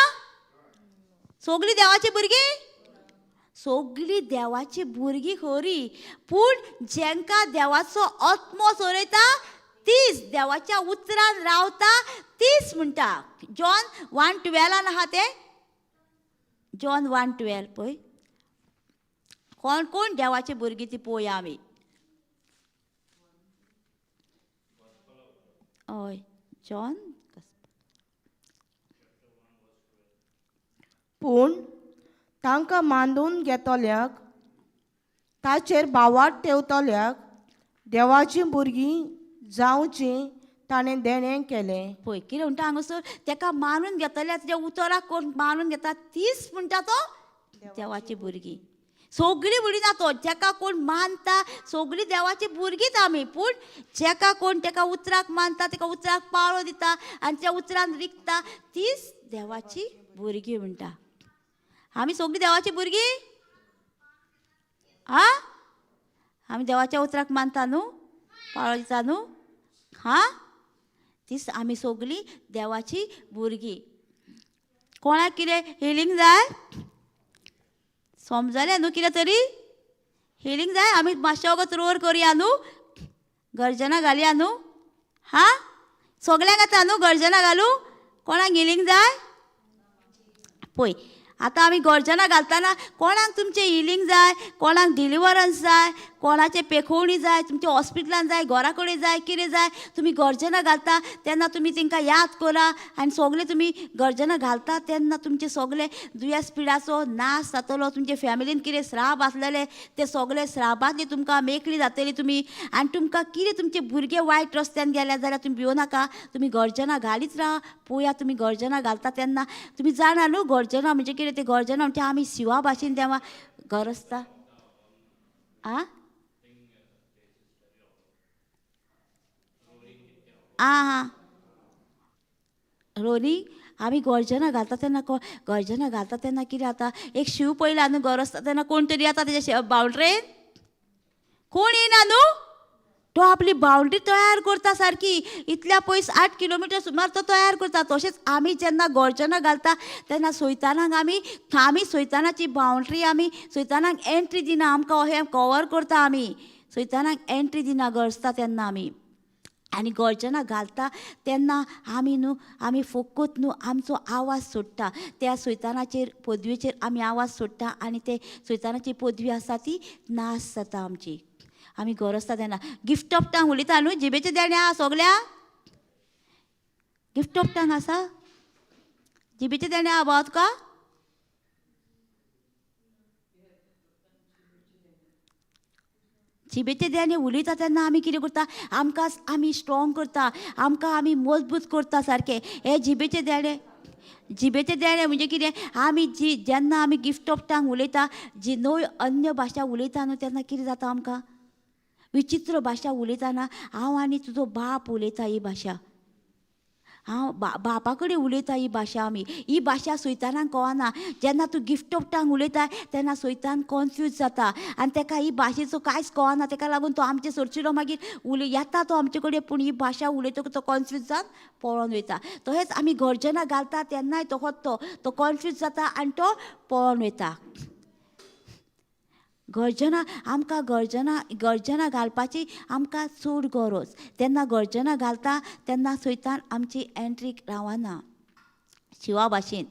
सगळीं देवाची भुरगीं. सगळीं देवाची भुरगीं खरी पूण जेंकां देवाचो आत्मो चलयता तीच देवाच्या उतरान रावता तीच म्हणटा. जॉन 1:12 आहा तें. जॉन 1:12 पळय कोण कोण देवाची भुरगीं ती पळोवया आमी. हय जॉन. पूण तांकां मांडून घेतल्याक ताचेर बावाट ठेवतल्याक देवाची भुरगीं जावचीं ताणें देणें केलें. पळय कितें म्हणटा हांगासर ताका मारून घेतल्या तुज्या उतराक कोण मारून घेता तीच म्हणटा तो देवाची भुरगीं. सगळीं म्हणिना तो जेका कोण मानता सगळीं देवाची भुरगींच आमी. पूण जेका कोण ताका उतराक मानता ताका उतराक पाळो दिता आनी त्या उतरान रिकता तीच देवाची भुरगीं म्हणटा. आमी सगळीं देवाची भुरगीं. हां आमी देवाच्या उतराक मानता न्हू पाळो दिता न्हू. हां तीच आमी सगळीं देवाची भुरगीं. कोणाक कितें हिलींग जाय समजलें न्हू. कितें तरी हिलींग जाय आमी मातशें वगत रोर करया न्हू. गर्जना घालया न्हू. हां सगळ्यांक येता न्हू गर्जना घालूं. कोणाक हिलींग जाय. पळय आतां आमी गर्जना घालतना कोणाक तुमचें हिलींग जाय कोणाक डिलिव्हरन्स जाय कोणाचें पेखवणी जाय तुमच्या हॉस्पिटलान जाय घरा कडेन जाय कितें जाय तुमी गर्जना घालता तेन्ना तुमी तांकां याद करा आनी सगळें तुमी गर्जना घालता तेन्ना तुमचें सगळें दुयेंस पिडाचो नाश जातलो. तुमचे फॅमिलीन कितें श्राप आसलेले ते सगळे श्रापांतली तुमकां मेकळी जातली तुमी. आनी तुमकां कितें तुमचे भुरगे वायट रस्त्यान गेले जाल्यार तुमी भिवो नाका तुमी गर्जना घालीत राहा. पळोवया तुमी गर्जना घालता तेन्ना तुमी जाणा न्हू गर्जना म्हणजे कितें ते गर्जना म्हणजे आमी शिवा भाशेन देवा गरजता. आं आं रोनी आमी गर्जना घालता तेन्ना गर्जना घालता तेन्ना कितें जाता एक शिव पयला न्हू गरजता तेन्ना कोण तरी येता तेज्या बावंड्रेन. कोण येयना न्हू तो आपली बावंड्री तयार करता सारकी. इतल्या पयस 8 किलोमिटर सुमार तो तयार करता. तशेंच आमी जेन्ना गर्जना घालता तेन्ना सैतानाक आमी सैतानाची बावंड्री आमी सैतानाक एंट्री दिना. आमकां अशें कवर करता आमी सैतानाक एंट्री दिना गरजता तेन्ना आमी. आनी गर्जना घालता तेन्ना आमी फकत न्हू आमचो आवाज सोडटा त्या सैतानाचेर पदवेचेर आमी आवाज सोडटा आनी ते सैतानाची पदवी आसा ती नाश जाता आमची. आमी गरजता तेन्ना गिफ्ट ऑफ टंग उलयता न्हू जिबेचे देणे आहा सगळ्या. गिफ्ट ऑफ टंग आसा जिबेचे देणे आहा बाबा तुका. जिबेचे देणे उलयता तेन्ना आमी कितें करता आमकां आमी स्ट्रॉंग करता आमकां आमी मजबूत करता सारके. हे जिबेचे देणे म्हणजे कितें आमी जेन्ना आमी गिफ्ट ऑफ टंग उलयता जी नवी अन्य भाशा उलयता न्हू तेन्ना कितें जाता आमकां विचित्र भाशा उलयतना हांव आनी तुजो बाप उलयता ही भाशा. हांव बापा कडेन उलयता ही भाशा आमी. ही भाशा सैतानाक कळना. जेन्ना तूं गिफ्ट ऑफ टंग उलयता तेन्ना सैतान कन्फ्यूज जाता आनी ताका ही भाशेचो कांयच कळना. ताका लागून तो आमचे सरचिलो मागीर येता तो आमचे कडेन पूण ही भाशा उलयतकच तो कन्फ्यूज जावन पळोवन वयता. तशेंच आमी गर्जना घालता तेन्नाय तोच तो कन्फ्यूज जाता आनी तो पळोवन वयता. गर्जना आमकां गर्जना घालपाची आमकां चड गरज. तेन्ना गर्जना घालता तेन्ना सैतान आमची एंट्री रावना शिवा भाशेन.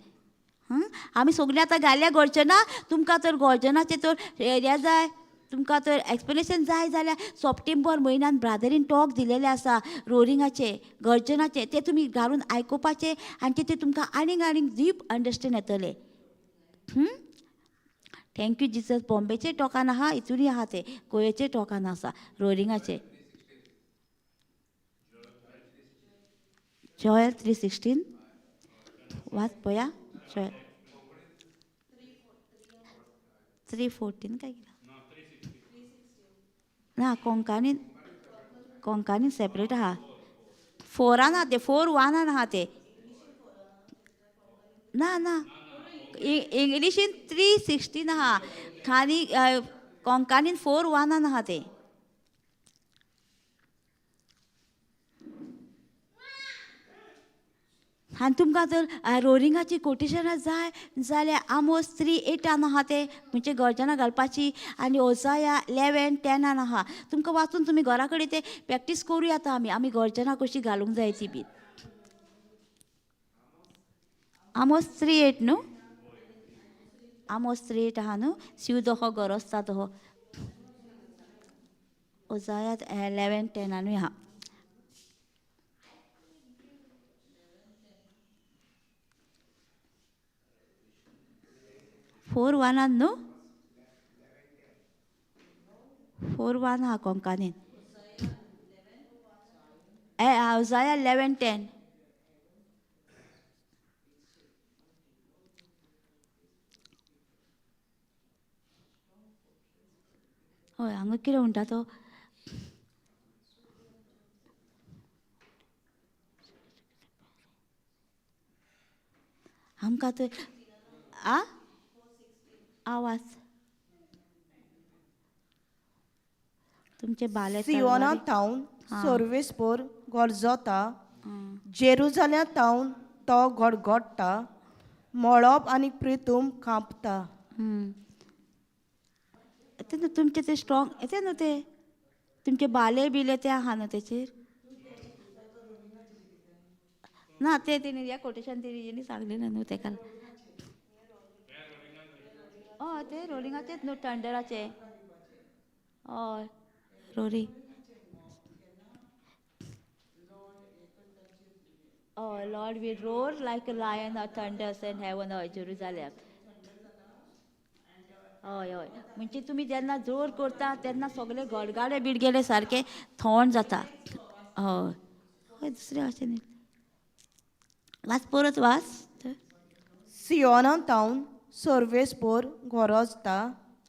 आमी सगळीं आतां घाल्या गर्जना. तुमकां तर गर्जनाचें तर हें जाय, तुमकां तर एक्सप्लेनेशन जाय जाल्यार सप्टेंबर म्हयन्यान ब्रादरीन टॉक दिलेले आसा रोरिंगाचे गर्जनाचे. ते तुमी घालून आयकुपाचे आनी ते तुमकां आनीक डीप अंडरस्टँड येतले. Thank you Jesus. बॉम्बेचे टॉकान आहा, हितूनय आहा ते गोंयचे टॉकान आसा रोरिंगाचे. जॉयल 3:16 वाच पळया. जॉयल 3:14 काय केला ना. कोंकानीन सेपरेट आहा. 4 आहा ते 4:1 आहा ते. ना इंग्लिशीन 3:16 आहा खाली कोंकानीन 4:1 आहा ते. आनी तुमकां जर रोरिंगाची कोटेशनां जाय जाल्यार आमोस 3:8 आहा ते म्हणजे गर्जना घालपाची. आनी ओसाया 11:10 आहा. तुमकां वाचून तुमी घरा कडेन ते प्रॅक्टीस करूं येता. आमी गर्जना कशी घालूंक जाय ती बी. आमोस 3:8 न्हू. आमोस 3:8 आहा न्हू. शिव दोहो गरजता दोहो. ओसाया 11:10 आहा. फोर वानान न्हू. 4:1 आहा कोंकानीन. ओसाया 11:10. हय हांगा कितें म्हणटा तो. आमकां तर आवाज तुमचे बाले सियोना टावन सर्वेस्पोर गरजता. जेरुजाल्या टावन तो गडगडटा. मळब आनी प्रितूम कांपता. ते न्हू तुमचे ते स्ट्रॉंग येते न्हू ते तुमचे बाले बिले ते आहा न्हू तेचेर. ना ते तिने ह्या कोटेशन तिने सांगलें न्हू तेका. हय ते रोलिंगाचेच न्हू थंडराचे. हय रोरी. Hey Lord we roar like a lion or thunders in heaven. Hey Jerusalem. हय हय म्हणजे तुमी जेन्ना जोर करता तेन्ना सगळे गडगाडे बिडगेले सारके थंड जाता. हय हय दुसरे भाशेन वाच परत वाच. सियोना टावन सर्वेस्पोर गरजता.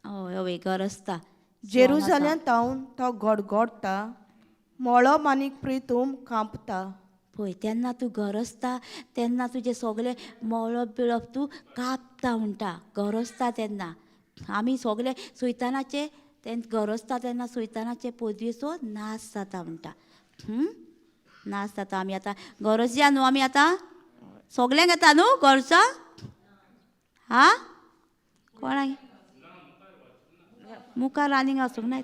हय हय गरजता. जेरुजाल्या टावन तो गडगडटा. मळब आनी प्रितूम कांपता. पळय तेन्ना तूं गरजता तेन्ना तुजें सगळें मळब बिळब तूं कापता म्हणटा. गरजता तेन्ना आमी सगळे सैतानाचे गरजता तेन्ना सैतानाचे पदवेचो नाश जाता म्हणटा. नाश जाता. आमी आतां गरजया न्हू. आमी आतां सगळ्यांक येता न्हू गरजा. हा कोणाक मुखार आनीक आसूंक ना.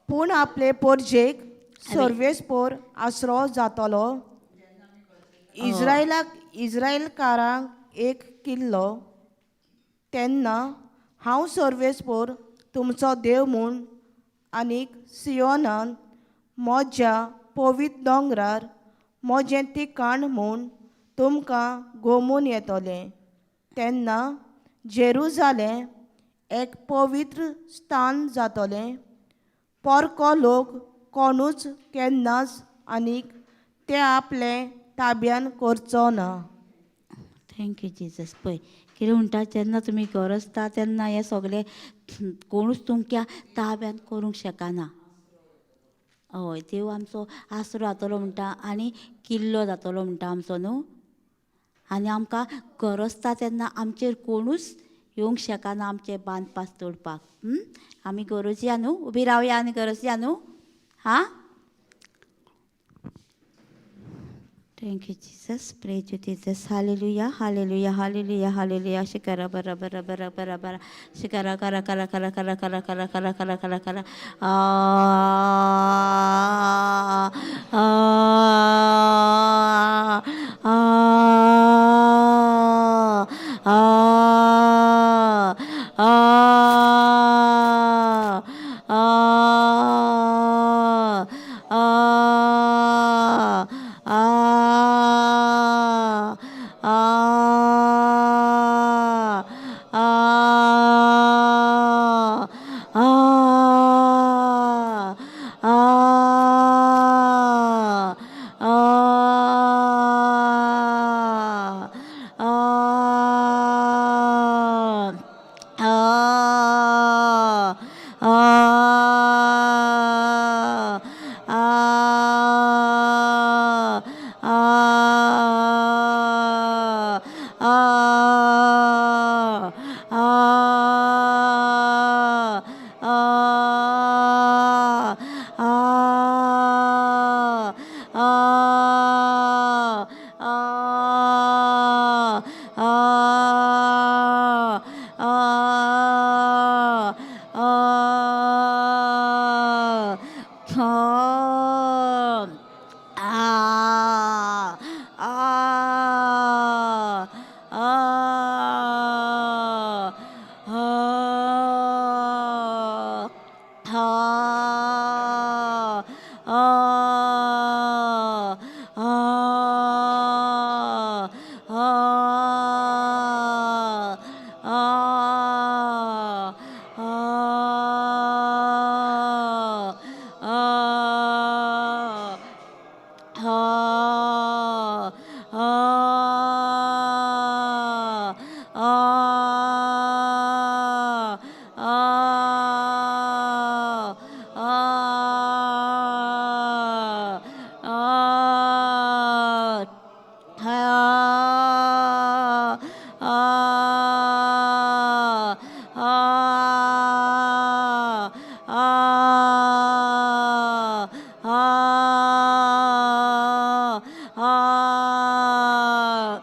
पूण आपले पोरजेक सर्वेस्पोर आसरो जातलो. इस्रायलकारांक एक किल्लो. तेन्ना हांव सर्वेस्पोर तुमचो देव म्हूण आनीक सियोनान म्हज्या पवित्र दोंगरार म्हजें ठिकाण म्हूण तुमकां घुमून येतलें. तेन्ना जेरुजालेम एक पवित्र स्थान जातलें. पोरको लोक कोणूच केन्नाच आनीक ते आपले ताब्यान करचो ना. Thank you Jesus. पळय कितें म्हणटा जेन्ना तुमी गरजता तेन्ना हे सगळे कोणूच तुमच्या ताब्यान करूंक शकना. हय देव आमचो आसरो जातलो म्हणटा आनी किल्लो जातलो म्हणटा आमचो न्हू. आनी आमकां गरजता तेन्ना आमचेर कोणूच येवंक शकना आमचे बांदपास तोडपाक. आमी गरजया न्हू. उबी रावया आनी गरजया न्हू. हा Thank you, Jesus. Praise you, Jesus. Hallelujah, hallelujah, hallelujah, hallelujah. Shikara bara bara bara bara bara. Shikara kara kara kara kara kara kara kara kara kara kara. Ah ah ah ah ah ah ah ah ah ah ah ah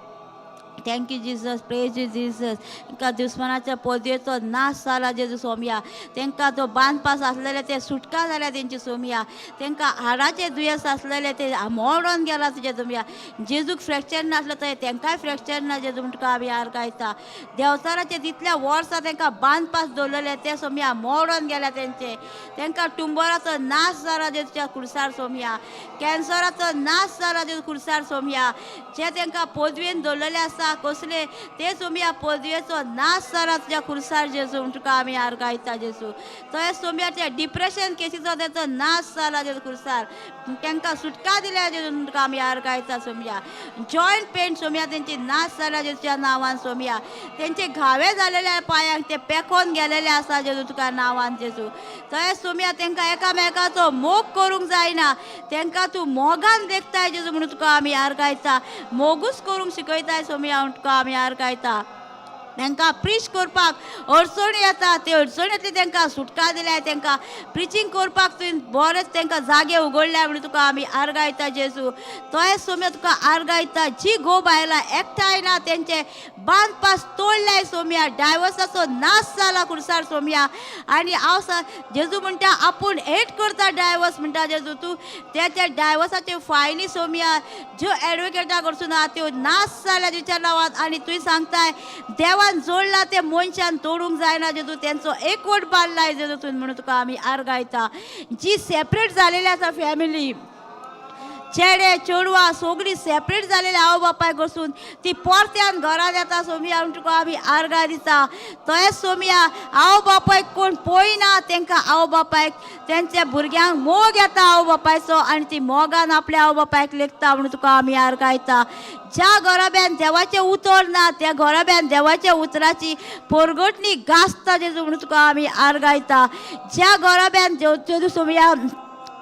Thank you, Jesus. Praise you, Jesus. तांकां दुस्मनाच्या पदवेचो नाश जाला जेजू सोमया. तांकां तो बांदपास आसलेले ते सुटका जाल्या तेंची सोमया. तांकां हाडाचे दुयेंस आसलेले ते मोडोन गेला तुजे सोमया. जेजूक फ्रॅक्चर नासलो थंय तांकांय फ्रॅक्चर ना जेजू म्हणटा आमी आर्गायता. देंवचाराचे तितल्या वर्सां तांकां बांदपास दवरलेले ते सोमया मोडोन गेल्या तेंचे. तांकां ट्युमराचो नाश जाला जेजूच्या कुर्सार सोमया. कॅन्सराचो नाश जाला जेजू कुर्सार सोमया. जे तांकां पदवेन दवरलेले आसा कसले ते सोमया पदवेचो नाश जाला तुज्या कुर्सार जेजू म्हणटा आमी आर्गायता जेजू. थंय सोमया ते डिप्रेशन केसीचो तेचो नाश जाला जेजू कुर्सार. तांकां सुटका दिल्या जेजू म्हणटा आमी आर्गायता सोमया. जॉयंट पेन सोमया तेंची नाश जाला जेजूच्या नांवान सोमया. तेंचे घावे जालेले पांयांक ते पेकोन गेलेले आसा जेजू तुका नांवान जेजू. थंय सोमया तांकां एकामेकाचो मोग करूंक जायना. तांकां तूं मोगान देखताय जेजू म्हणून तुका आमी आर्गायता. मोगूच करूंक शिकयताय सोमया म्हणून तुका आमी आर्गायता. तांकां प्रीच करपाक अडचणी येता ते अडचणींतली तांकां सुटका दिल्या. तांकां प्रिचींग करपाक तुवें बरेंच तांकां जागे उगडल्या म्हणून तुका आमी आर्गायता जेजू. तोय सोम्या तुका आर्गायता. जी घोव बायलां एकठांय ना तेंचे बांदपास तोडल्याय सोम्या. डायवोर्साचो नाश जाला कुर्सार सोम्या. आनी हांव जेजू म्हणटा आपूण हेट करता डायवोर्स म्हणटा जेजू. तूं त्या डायवोर्साच्यो फायली सोम्या ज्यो एडवोकेटा कडसून आहा त्यो नाश जाल्या तुज्या नांवान. आनी तुवें सांगताय देवा जोडला ते मनशान तोडूंक जायना जेजू. तेंचो एकवट बांदलाय जेजू तुवें म्हणून तुका आमी आर्गायता. जी सेपरेट जालेली आसा फॅमिली चेडे चेडवां सगळीं सेपरेट जालेली आवय बापाय कडसून ती परत्यान घरांत येता सोमया म्हणून तुका आमी आर्गां दिता. तोच सोमया आवय बापायक कोण पळयना तांकां आवय बापायक तेंच्या भुरग्यांक मोग येता आवय बापायचो आनी ती मोगान आपल्या आवय बापायक लेखता म्हणून तुका आमी आर्गायता. ज्या घराब्यान देवाचें उतर ना त्या घराब्यान देवाच्या उतराची परगटणी गाजता जेजू म्हणून तुका आमी आर्गायता. ज्या घराब्यान जेजू सोमया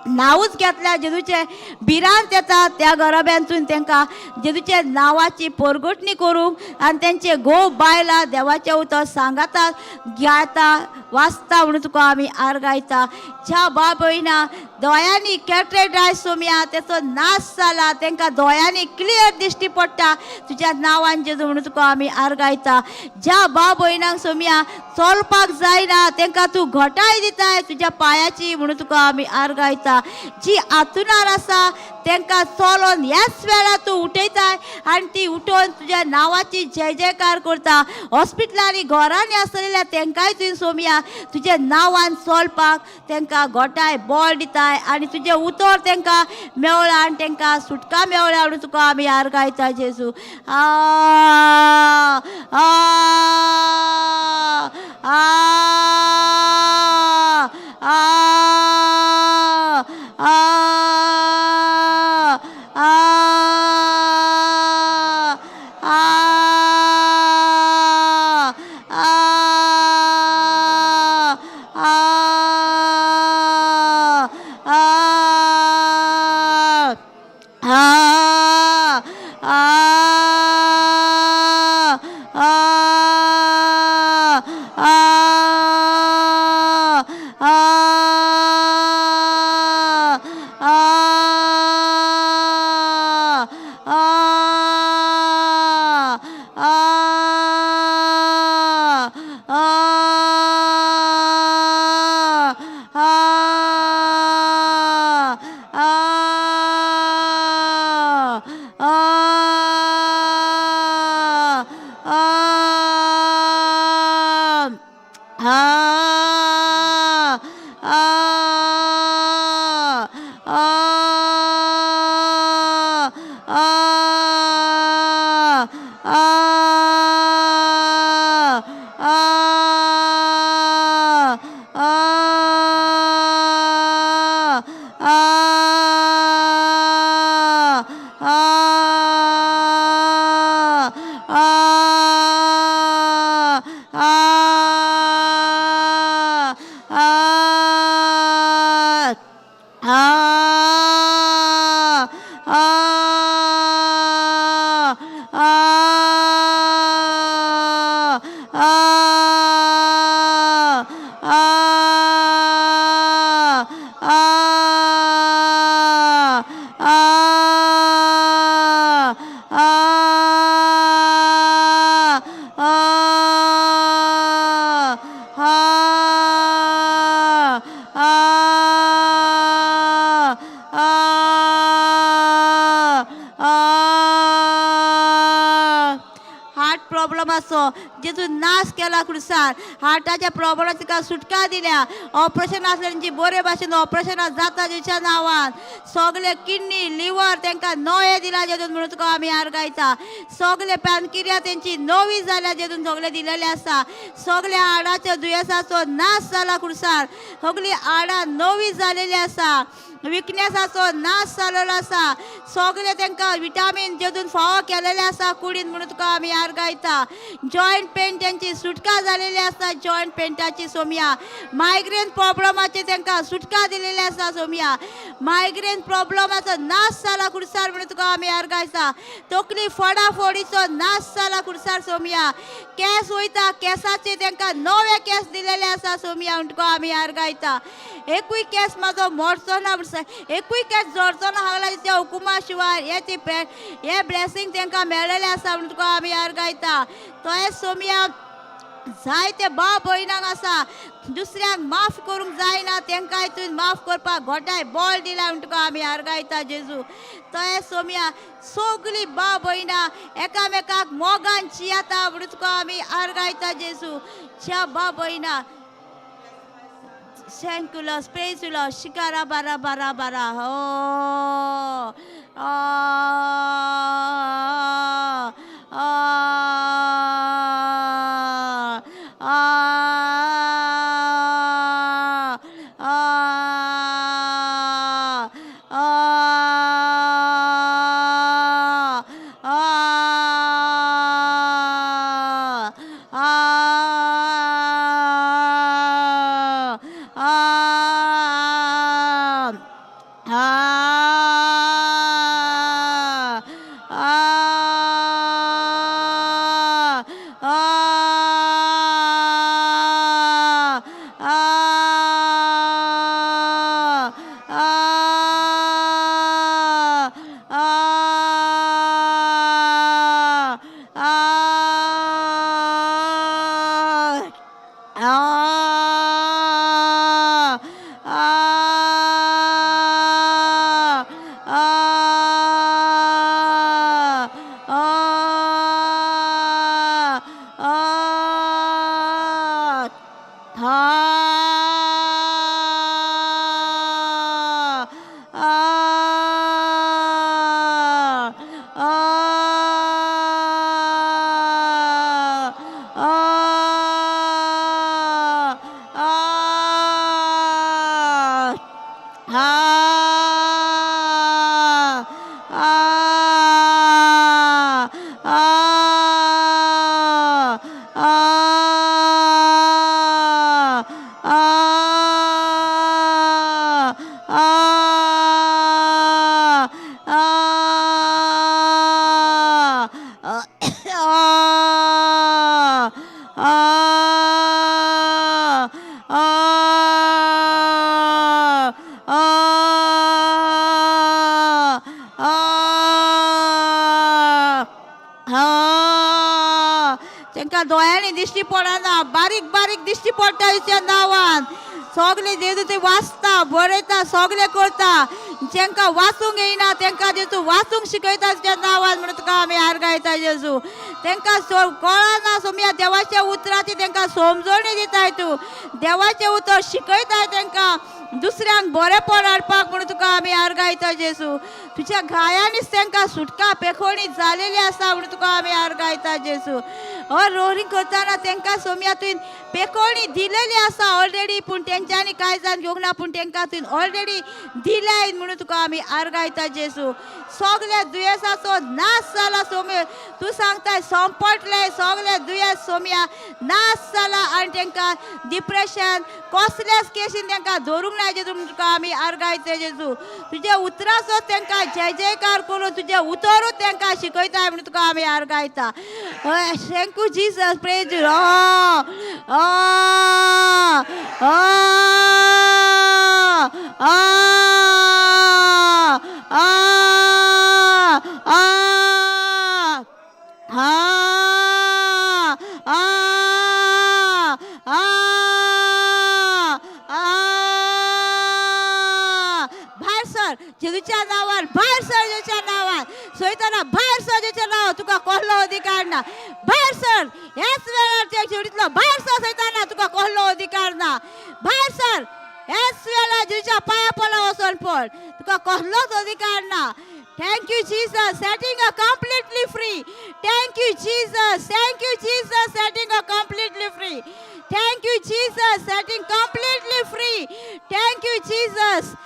नांवूच घेतल्या जेजूचे भिरांत येता त्या घराब्यांतून तांकां जेजूचे नांवाची परगटणी करूंक आनी तेंचे घोव बायलां देवाचे उतर सांगाता घेता वाचता म्हणून तुका आमी आर्गायता. ज्या बाबयना दोळ्यांनी कॅटरेक्ट सोम्या तेचो नाश जाला तांकां दोळ्यांनी क्लियर दिश्टी पडटा तुज्या नांवान जेजू म्हणून तुका आमी आर्गायता. ज्या बाबयनांक सोम्या चलपाक जायना तांकां तूं घटाय दिताय तुज्या पांयाची म्हणून तुका आमी आर्गायता. जी आतुनार आसा तांकां चलोन ह्याच वेळार तूं उठयताय आनी ती उठोवन तुज्या नांवाची जय जयकार करता. हॉस्पिटलांनी घरांनी आसलेल्या तांकांय तुवें सोम्या तुज्या नांवान चलपाक तांकां घोटाय बळ दिताय आनी तुजें उतर तांकां मेवळा आनी तांकां सुटका मेवळ्या म्हणून तुका आमी आर्गायता जेजू. आ आ आ आ जेजू नाश केला क्रुसार. हार्टाच्या प्रॉब्लेमांची तिका सुटका दिल्या. ऑपरेशन आसलेल्यांची बरे भाशेन ऑपरेशनां जाता जेच्या नांवान. सगळे किडनी लिव्हर तांकां नवे दिला जेजून म्हणून तुका आमी आर्गायता. सगळे पॅनकिरिया तेंची नवी जाल्या जेजून सगळे दिलेले आसा. सगळ्या हाडाच्या दुयेंसाचो नाश जाला क्रुसार. सगळीं हाडां नवी जालेली आसा. विकनेसाचो नाश जालेलो आसा. सगळे तांकां विटामीन जेजून फावो केलेले आसा कुडीन म्हणून तुका आमी आर्गायता. जॉयंट पेन त्यांची सुटका जालेली आसा. जॉयंट पेंटाची सोम्या. मायग्रेन प्रॉब्लेमाची तांकां सुटका दिलेली आसा सोम्या. मायग्रेन प्रॉब्लेमाचो नाश जाला कुडसार म्हणून तुका आमी आर्गायता. तकली फोडाफोडीचो नाश जाला कुडसार सोम्या. केस वयता केसाचे तांकां नवे केस दिलेले आसा सोम्या म्हणून तुका आमी आर्गायता. एकूय केस म्हाजो मोडचो ना एकूय केस जोडचो ना हागला त्या हुकुमा शिवाय हे ब्लेसिंग तांकां मेळलेले आसा म्हणून तुका आमी आर्गायता. तोच सोम्या जायते भाव भयणांक आसा दुसऱ्यांक माफ करूंक जायना तांकांय तुवें माफ करपाक घोटाय बळ दिला म्हणून तुका आमी आर्गायता जेजू. तोच सोम्या सगळीं भाव भयणां एकामेकाक मोगान जियेता म्हणून तुका आमी आर्गायता जेजू. ज्या भाव भयणां Thank you, Lord. Praise you, Lord. Shikara bara bara bara. Oh. तांकां दोळ्यांनी दिश्टी पडना बारीक बारीक दिश्टी पडटा हेच्या नांवान सगळे जेजू ते वाचता बरयता सगळे करता जेंकां वाचूंक येयना तेंकां जेजू वाचूंक शिकयता तुज्या नांवान म्हणून तुका आमी आर्गायता जेजू तेंकां कळना सोम्या देवाच्या उतरां ती तेंकां समजोणी दिताय तूं देवाचें उतर शिकयताय तेंकां दुसऱ्यांक बरेपण हाडपाक म्हणून तुका आमी आर्गायता जेजू तुज्या गायांनीच तेंकां सुटका पेखोवणी जालेली आसा म्हणून तुका आमी आर्गायता जेजू रोलिंग करतना तेंकां सोम्या तुवें पेखोवणी दिलेली आसा ऑलरेडी पूण तेंच्यांनी कांय जाण घेवंक ना पूण तेंकां तुवें ऑलरेडी दिल्याय म्हणून तुका आमी आर्गायता जेजू सगल्या दुयेंसाचो नाश जाला सोम्या तूं सांगताय संपटले सगळे दुयेंस सोम्या नाश जाला आनी तेंकां डिप्रेशन कसल्याच केसीन तेंकां धरूंक ना जेजू म्हणून तुका आमी आर्गायता जेजू तुज्या उतराचो तेंकां जय जयकार करून तुजें उतरूच तेंकां शिकयताय म्हणून तुका आमी आर्गायता thank you Jesus praise you भायर सर जेजूच्या नांवान भायर सर जेजूच्या नांवान सोयताना भायर सर जेजूच्या नांवान तुका कसलो अधिकार ना भायर सर ह्याच वेळार त्या शेवटींतलो भायर सर सोयताना तुका कसलो अधिकार ना भायर सर ह्याच वेळार जेजूच्या पांया पडला वचोन पड तुका कसलोच अधिकार ना Thank you, Jesus, setting her completely free. Thank you, Jesus. Thank you, Jesus, setting her completely free. Thank you, Jesus, setting completely free. Thank you, Jesus.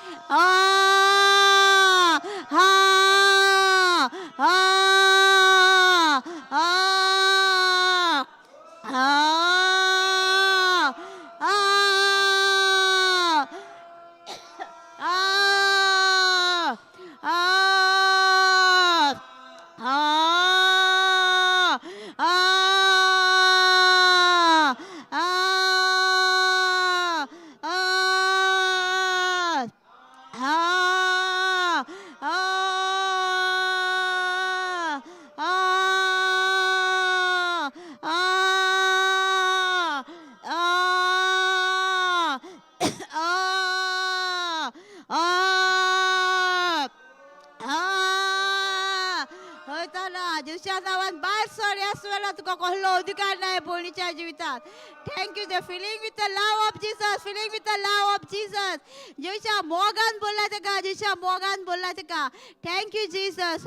जेजूच्या नांवान भायर सर ह्याच वेळार तुका कसलो अधिकार ना भयणीच्या जिवितांत thank you the filling with the love of Jesus filling with the love of Jesus जेजूच्या मोगान बोलला तेका जेजूच्या मोगान बोलला तेका थँक यू जीसस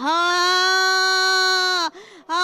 हा हा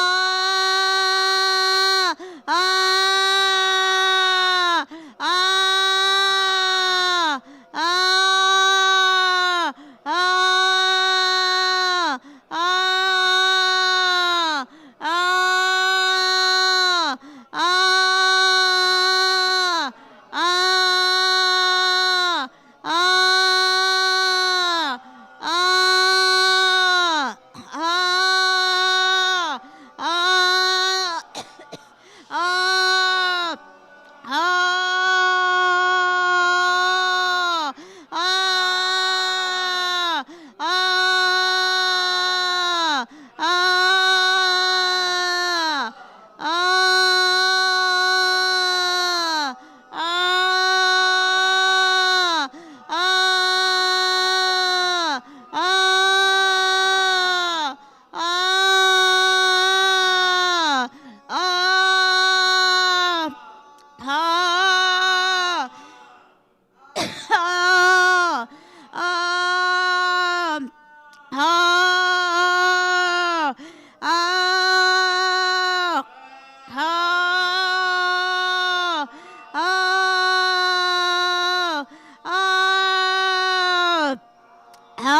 हा हा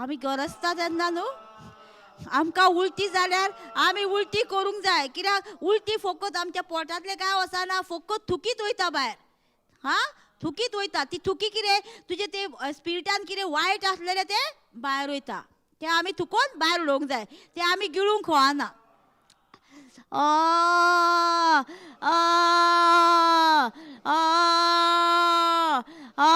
आमी गरजता तेन्ना न्हू आमकां उलटी जाल्यार आमी उलटी करूंक जाय कित्याक उलटी फकत आमच्या पोटांतले कांय वचना फकत थुकीत वयता भायर हा थुकीत वयता ती थुकी कितें तुजें तें स्पिरिटान कितें वायट आसलेलें तें भायर वयता तें आमी थुकोवन भायर उडोवंक जाय तें आमी गिळूंक कोळना आ आ आ आ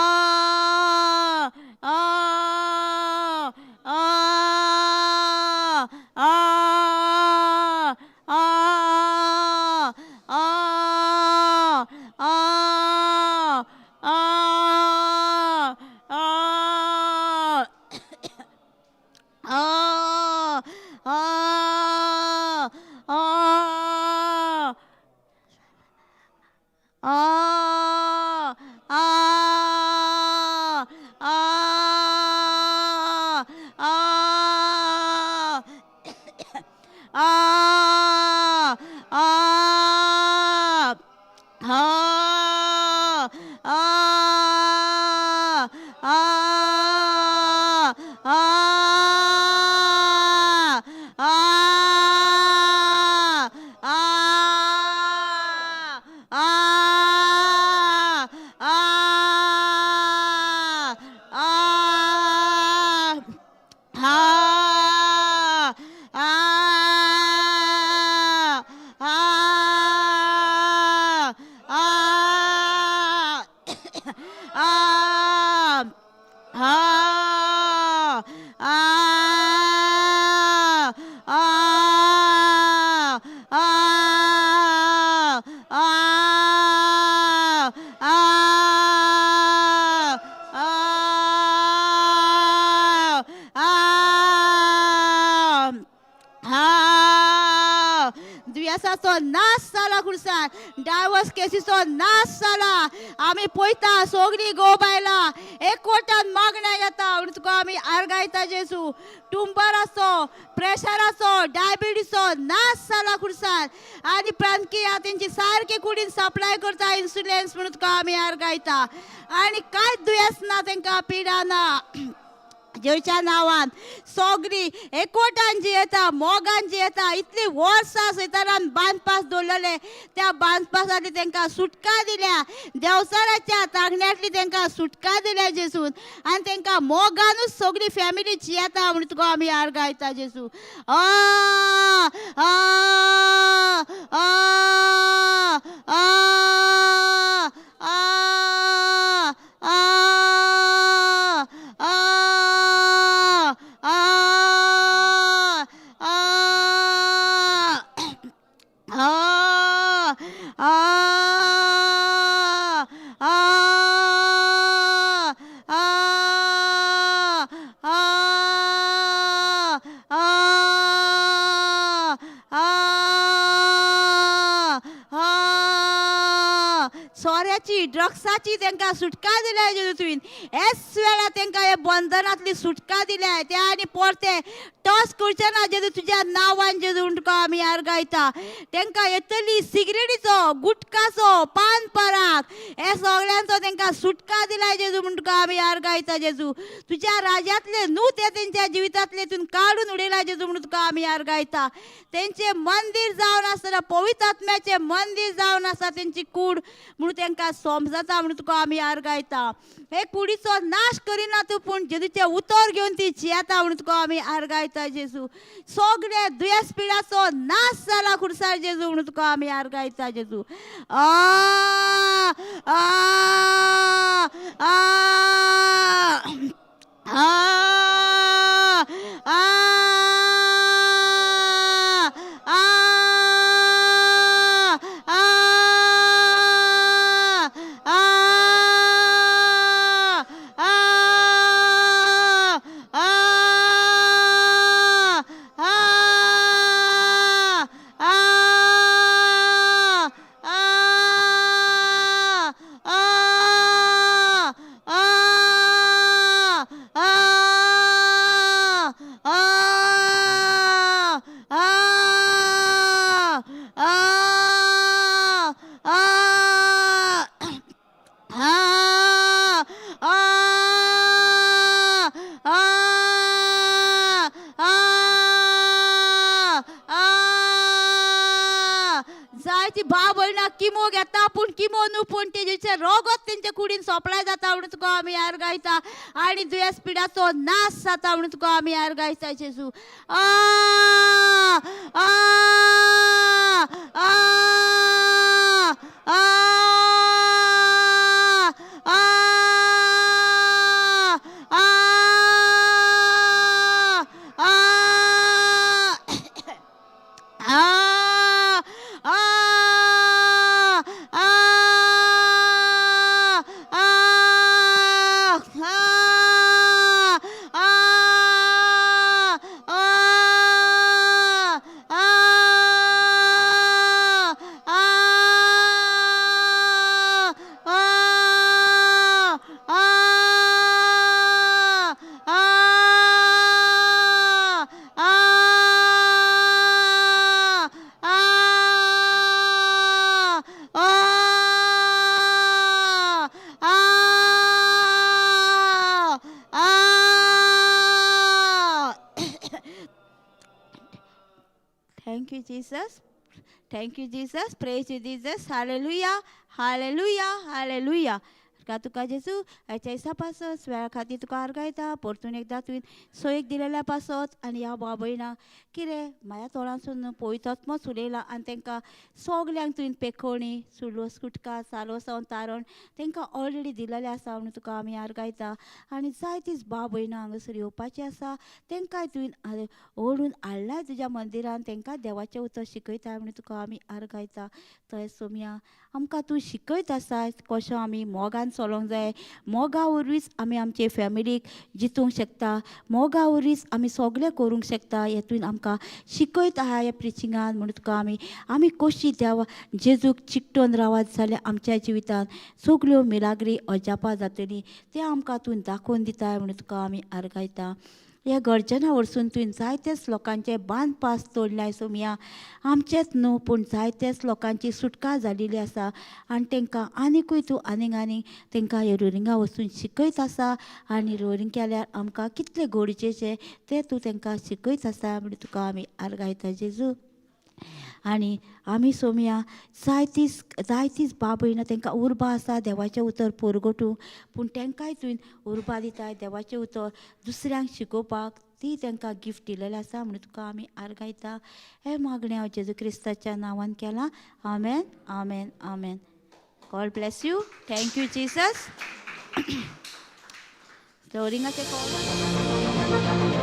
दुयेंसाचो नाश जाला खुर्सार डायवर्स केसीचो नाश जाला आमी पळयता सगळीं घोव बायलां एकवटान मागण्या येता म्हणून तुका आमी आर्गायता जेजू ट्युमराचो प्रेशराचो डायबिटीसचो नाश जाला खुर्सार आनी प्राणकिया तेंची सारकी कुडीन सप्लाय करता इन्सुलिन्स म्हणून तुका आमी आर्गायता आनी कांयच दुयेंस ना तेंकां पिडा ना जेच्या नांवान सगळीं एकवटान जी येता मोगान जी येता इतली वर्सां सैतानान बांदपास दवरलेले त्या बांदपासांतली तेंकां सुटका दिल्या देवचाराच्या तागण्यांतली तेंकां सुटका दिल्या जेजून आनी तेंकां मोगानूच सगळी फॅमिली जियेता म्हणून तुका आमी आर्गायता जेजू आ आ आ आ अल्कोहोलची ड्रग्साची तांकां सुटका दिल्या जेजू तुवें हेच वेळार तांकां हे बंधनांतली सुटका दिल्या त्या आनी परते टॉस करचे ना जेजू तुज्या नांवान जेजू म्हूण तुका आमी आर्गायता तांकां येतली सिगरेटीचो गुटखाचो पान पराग हे सगळ्यांचो तांकां सुटका दिल्या जेजू म्हूण तुका आमी आर्गायता जेजू तुज्या राज्यांतले न्हू ते तेंच्या जिवितांतले तुवें काडून उडयला जेजू म्हूण तुका आमी आर्गायता तेंचे मंदीर जावन आसतना पवित्र आत्म्याचे मंदीर जावन आसा तेंची कूड म्हणून तांकां समजता म्हणून तुका आमी आर्गायता हे कुडीचो नाश करिना तूं पूण जेजूचे उतर घेवन ती जियेता म्हणून तुका आमी आर्गायता जेजू सगळे दुयेंस पिडाचो नाश जाला खुर्सार जेजू म्हणून तुका आमी आर्गायता जेजू आ आ आ आ जायती भाव भयणां किमो घेता पूण किमो न्हू पूण तेजेचे रोगत तेंच्या कुडीन सप्लाय जाता म्हणून तुका आमी आर्गायता आनी दुयेंस पिडाचो नाश जाता म्हणून तुका आमी आर्गायता जेजू आ आ आ आ Thank you, Jesus. Thank you, Jesus. Praise you, Jesus. Hallelujah. Hallelujah. Hallelujah. तुका जेजू हेच्या दिसा पासत वेळा खातीर तुका आर्गायता परतून एकदां तुवें सोयेक दिलेल्या पासत आनी ह्या भाव भयणांक कितें म्हाज्या तोंडासून पवित्र आत्मो उलयला आनी तांकां सगल्यांक तुवें पेखोवणी सुडलो सुटका सालो सावन तारण तांकां ऑलरेडी दिलेलें आसा म्हणून तुका आमी आर्गायता आनी जायतींच भाव भयणां हांगासर येवपाचीं आसा तांकांय तुवें ओडून हाडलाय तुज्या मंदिरान तांकां देवाचें उतर शिकयता म्हणून तुका आमी आर्गायता थंय सोमया आमकां तूं शिकयत आसा कशें आमी मोगान चलोंक जाय मोगा वरवींच आमी आमचे फॅमिलीक जितूंक शकता मोगा वरवींच आमी सगळें करूंक शकता हें तुवें आमकां शिकयत आहा ह्या प्रिचिंगान म्हणून तुका आमी कशीं देवा जेजूक चिकटून रावत जाल्यार आमच्या जिवितांत सगल्यो मिलाग्री अजापां जातलीं तें आमकां तुवें दाखोवन दिताय म्हणून तुका आमी आर्गायता ह्या गर्जना वरसून तुवें जायतेच लोकांचे बांद पास तोडल्याय सोमया आमचेच न्हू पूण जायतेच लोकांची सुटका जालेली आसा आनी तांकां आनिकूय तूं आनीक तांकां ह्या रोरिंगा वचून शिकयत आसा आनी रोरींग केल्यार आमकां कितलें गोडचेचें तें तूं तांकां शिकयत आसा म्हणून तुका आमी आर्गायता जेजू आनी आमी सोमया जायतींच भाव भयणां तांकां उर्बा आसा देवाचें उतर पोरगोटूंक पूण तांकांय तुवें उर्बा दिताय देवाचें उतर दुसऱ्यांक शिकोवपाक ती तांकां गिफ्ट दिलेलें आसा म्हणून तुका आमी आर्गायता हें मागणें हांव जेजू क्रिस्ताच्या नांवान केलां amen amen amen God bless you thank you Jesus रोरिंगाचे कॉल